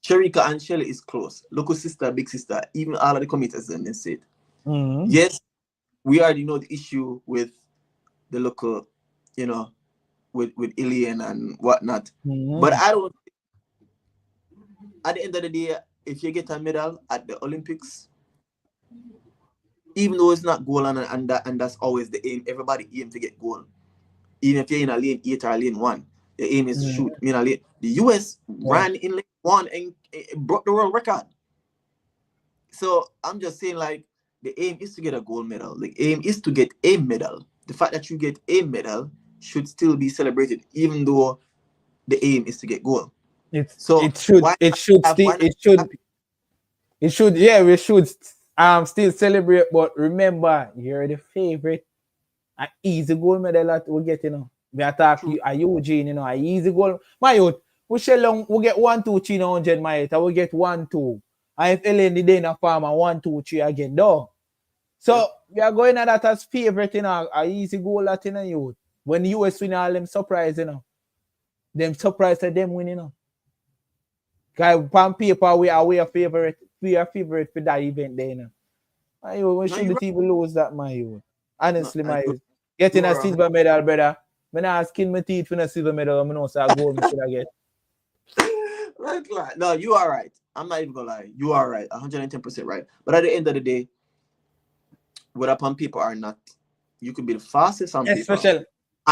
Sharika and Shelly is close. Local sister, big sister. Even all of the committees then they said, yes, we already know the issue with the local, you know, with Alien and whatnot. But I don't. At the end of the day, if you get a medal at the Olympics, even though it's not gold and that's always the aim, everybody aim to get gold. Even if you're in a lane 8 or a lane 1, the aim is to shoot. I mean, the US ran in lane 1 and broke the world record. So I'm just saying, like, the aim is to get a gold medal. The aim is to get a medal. The fact that you get a medal should still be celebrated, even though the aim is to get gold. We should still celebrate, but remember, you're the favorite. An easy gold medal that we get, you know. We attack you, a Eugene, you know, an easy gold. My youth, we shall long, we get 1, 2, 3, 100, my youth, we get 1, 2. And if Ellen the day in a farm, 1, 2, 3 again, though. So we are going at that as favorite, you know, a easy goal that in a youth. When the US win all them surprise, you know. Them surprise that them win, you know. Because on paper, we are a favorite. We are favorite for that event there, you know. My youth, we shouldn't even lose that, my youth. Honestly, my youth. Getting a silver medal, brother. When I skin my teeth for a silver medal, I'm not saying gold should I get. No, you are right. I'm not even gonna lie. You are right. 110% right. But at the end of the day, whether upon people or not, you could be the fastest on paper.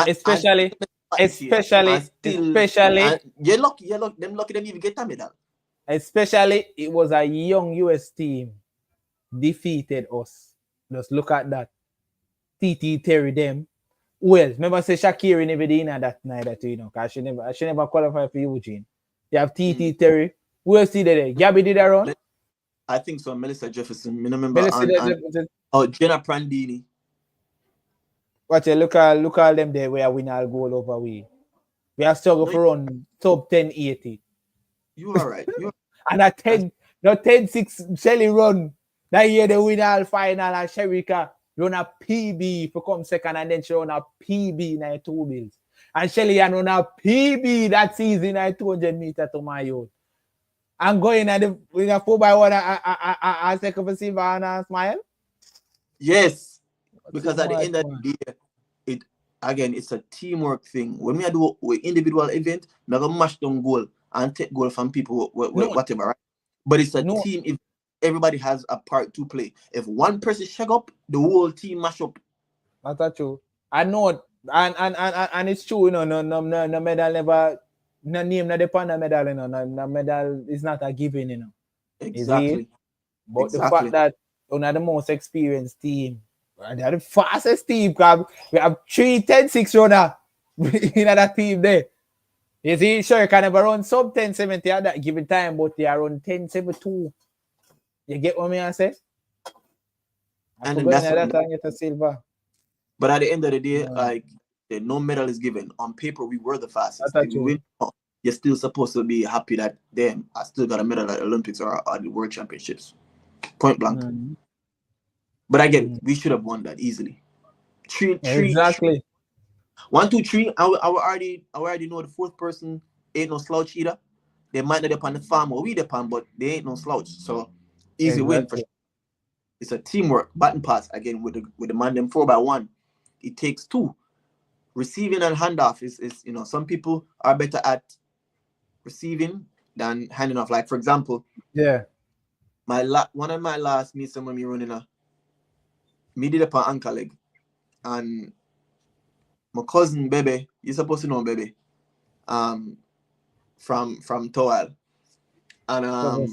Especially. You're lucky. Them lucky them even get a medal. Especially, it was a young US team defeated us. Just look at that. TT Terry them. Well, remember say Shakira never did that night too, you know, because she never qualified for Eugene. You have TT Terry. Who else did there? Gabby did that run? I think so. Melissa Jefferson. I remember Jenna Prandini. Watch it, look at them there where we win all goal over we. We have struggled for run top 1080. You are right. And a 10-6 Shelly run. That year they win all final and Sherika run a PB for come second and then she run a PB in 2 bills. And Shelly and run a PB that season in 200 meters to my youth. And going at the 4x1 and second for silver and smile? Yes. Because at the end of the day, it's a teamwork thing. When we do an individual event, we're going to mash down goal and take goal from people, whatever, right? But it's a team if everybody has a part to play. If one person shake up, the whole team mash up. That's true. I know, and it's true, you know, no medal never, no name not depend on medal, you know, no medal is not a given, you know. Exactly. But the fact that we're not the most experienced team, they're the fastest team, because we have 3 10-6 runners in that team there. You see, sure, you can never run sub 10-70 at that given time, but they are on 10-72. You get what I say? And that's that and get a silver. But at the end of the day, like, no medal is given. On paper, we were the fastest. If we win, you're still supposed to be happy that I still got a medal at the Olympics or the World Championships. Point blank. But again, we should have won that easily. Exactly. 1, 2, 3. I already know the fourth person ain't no slouch either. They might not depend on the farm or we depend, but they ain't no slouch. So easy win for sure. It's a teamwork. Button pass again with the man them 4x1. It takes 2. receiving and handoff is some people are better at receiving than handing off. Like for example, one of my last meets when me running me did up an ankle leg, and my cousin Bebe, you're supposed to know Bebe, from Towel, and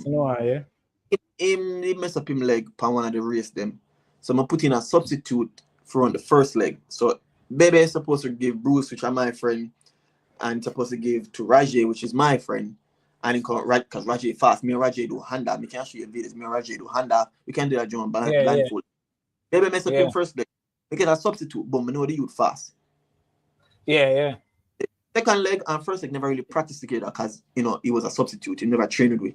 he messed up him leg on one of the race them, so I put in a substitute for on the first leg. So Bebe is supposed to give Bruce, which are my friend, and supposed to give to Rajay, which is my friend. And because Rajay fast, me and Rajay do handoff. Me can show you videos. Me and Rajay do handoff. We can do that John blindfold. Bebe mess up him first leg. We get a substitute, but I know the youth fast. Yeah. Second leg and first leg never really practiced together because he was a substitute. He never trained with.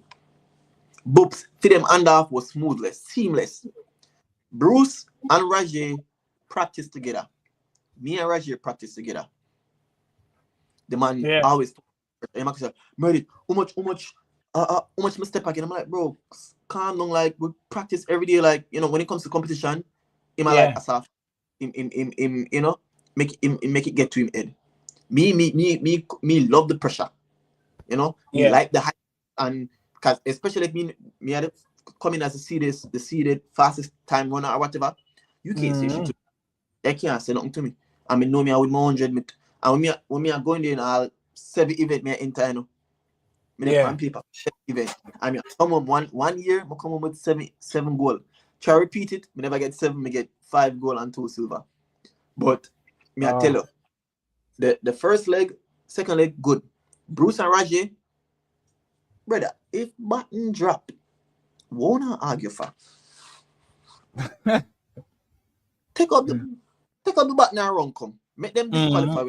Boops, to them handoff was smoothless, seamless. Bruce and Rajay practiced together. Me and Rajay practiced together. The man always said, Murray, how much step again? I'm like, bro, calm down, like we practice every day, like when it comes to competition, he might like asaf him make it get to him head. Me love the pressure. Me like the hype, and because especially if me had come in as the seeded fastest time runner or whatever, you can't say shit to me. They can't say nothing to me. I mean, know me with my 100 meter. And when me are going there in all 7 event me enter, me on paper event. I mean, come on one year, I come on with seven goal. Try repeat it, me never get 7, me get 5 gold and 2 silver. But me I tell you, the first leg, second leg, good. Bruce and Rajay, brother, if button drop, won't I argue for? Take up the button and run come. Make them disqualify.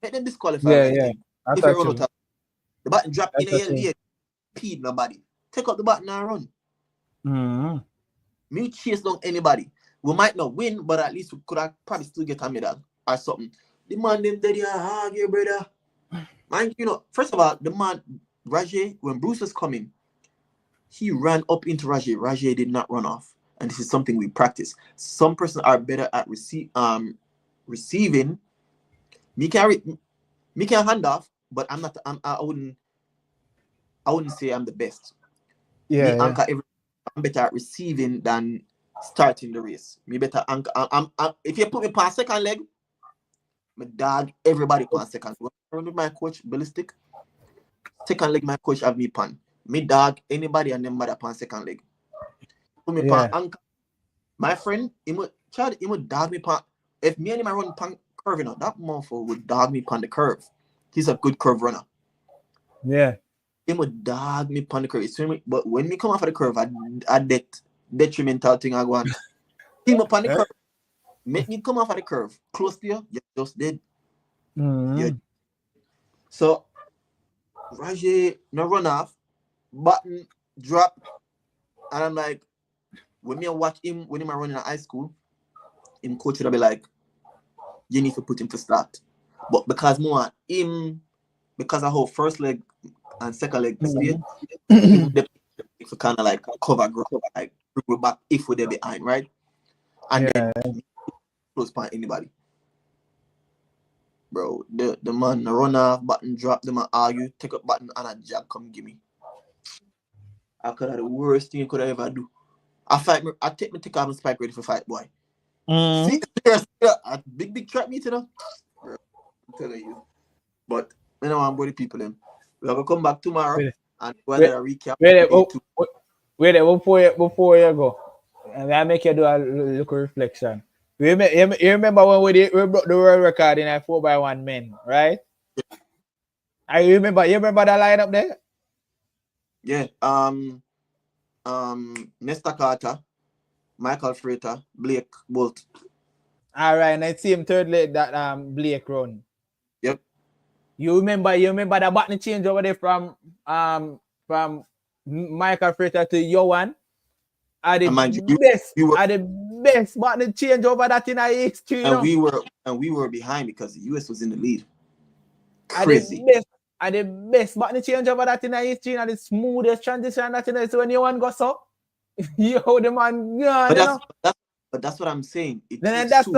Make them disqualify. Yeah. If you run out of the button drop in a yellow, peed nobody. Take up the button and run. Me chase down anybody. We might not win, but at least we could have probably still get a medal or something. The man them daddy argue, brother. Man, first of all, the man Rajay, when Bruce was coming, he ran up into Rajay. Rajay did not run off. And this is something we practice. Some persons are better at receiving. Me can hand off, but I'm not. I wouldn't say I'm the best. I'm better at receiving than starting the race. Me better anchor. If you put me past second leg, my dog everybody past second. When I run with my coach ballistic, second leg my coach have me pan. Me dog anybody and them mother past second leg. Me pan anchor. My friend, he would dog me pan. If me and him run pan curve, that motherfucker would dog me pan the curve. He's a good curve runner. Yeah. He would dog me pan the curve. But when me come off of the curve, I detrimental thing I go on. Him up on the curve. Make me come off of the curve. Close to you, you're just dead. So Rajay no run off, button drop, and I'm like, when me watch him when him running in high school, him coach would be like, you need to put him to start. But because more him, because of how first leg and second leg stay, if we kind of like cover ground, like bring back if we're there behind, right? And then close point anybody. Bro, the man run off, button drop, them and argue, take up button and a jab come give me. I could have the worst thing you could ever do. I take my tick off and spike ready for fight, boy. See, a big trap meeting, bro, I'm telling you. But I'm with the people them. We're gonna come back tomorrow and we'll recap. Wait, before you go, and I make you do a little reflection. You remember when we broke the world record in a 4x1 men, right? You remember that lineup there? Yeah. Nesta Carter, Michael Frater, Blake Bolt. All right, and I see him third leg that Blake run. Yep. You remember the button change over there from Michael Frater to Yohan? Are the best button change over that in our history. And we were behind because the US was in the lead. Crazy. Are the best button change over that in our history and the smoothest transition that in there. So when Yohan goes up, yo, the man gone. But that's what I'm saying. That's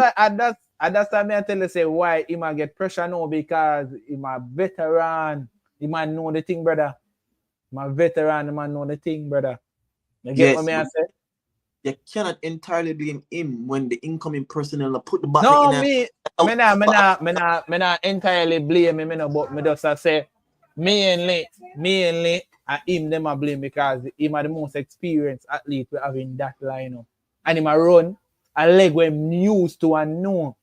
And that's why I tell you say why he might get pressure now because he a veteran. He might know the thing, brother. My veteran, he might know the thing, brother. You get what I say? You cannot entirely blame him when the incoming personnel put the button no, in. Me not entirely blame him, but me just say mainly him them a blame because him are the most experienced athlete we have in that lineup. And him a run a leg where him used to and know.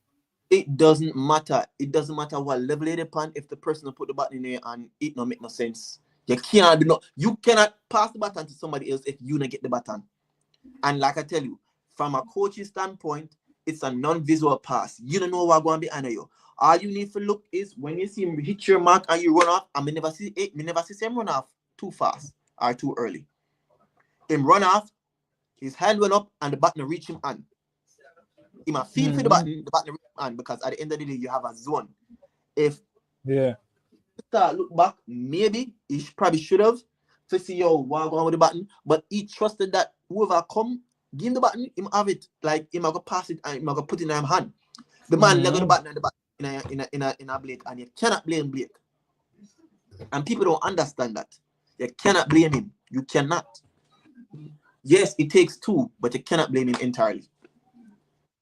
It doesn't matter. It doesn't matter what level it upon if the person put the button in there and it don't make no sense. You cannot pass the baton to somebody else if you don't get the baton. And like I tell you, from a coach's standpoint, it's a non-visual pass. You don't know what's going to be under you. All you need to look is when you see him hit your mark and you run off, and me never see him run off too fast or too early. Him run off, his hand went up and the button reach him on. He might feel for the button reach him on because at the end of the day, you have a zone. If start look back, maybe he probably should have to see what going with the button, but he trusted that whoever come, give him the button, him have it. Like him gonna pass it and him gonna put it in his hand. The man let go the button and the button in a Blake, and you cannot blame Blake. And people don't understand that. You cannot blame him. You cannot. Yes, it takes two, but you cannot blame him entirely.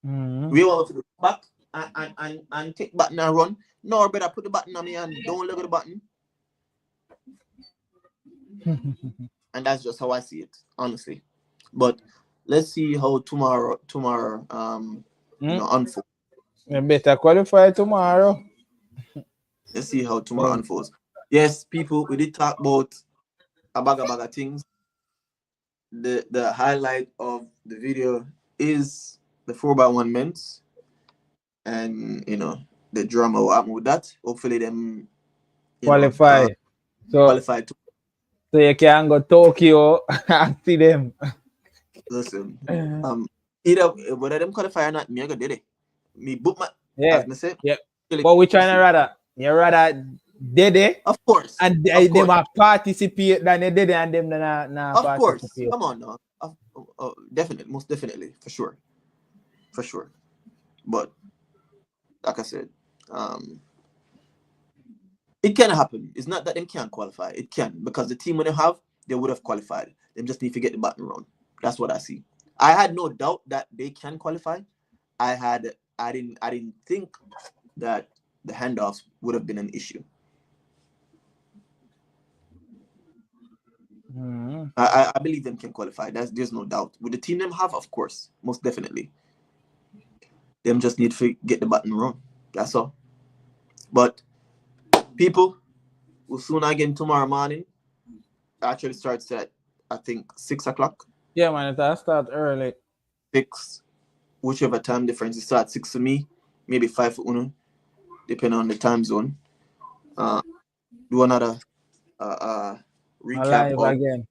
We want to go back and take button and run. No, better put the button on me and don't look at the button. And that's just how I see it, honestly. But let's see how tomorrow unfolds. You better qualify tomorrow. Let's see how tomorrow unfolds. Yes, people, we did talk about a bag of things. The highlight of the video is the 4x1 men's, and the drama will happen with that. Hopefully, them qualify. Qualify too. So you can go Tokyo and see them. Listen, either whether them qualify or not, me I go did it. Me book my as me say. Yeah. But we trying to rather did it. Of course. And they might participate than they did it and them nah of participate. Course. Come on now. Definitely, most definitely, for sure. For sure. But like I said, it can happen. It's not that them can't qualify. It can, because the team when they would have qualified. They just need to get the button wrong. That's what I see. I had no doubt that they can qualify. I didn't think that the handoffs would have been an issue. I believe them can qualify. There's no doubt. With the team them have, of course, most definitely. Them just need to get the button wrong. That's all. But people, we'll soon again tomorrow morning. Actually starts at, I think, 6 o'clock. Yeah, man, it'll start early. 6, whichever time difference. It starts 6 for me, maybe 5 for Uno, depending on the time zone. Do another recap live again.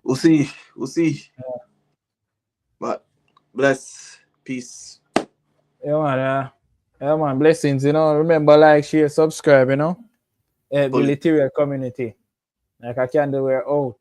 We'll see. Yeah. But bless, peace. Yeah, man, blessings. Remember, like, share, subscribe. The Literal community. Like I can't do it out.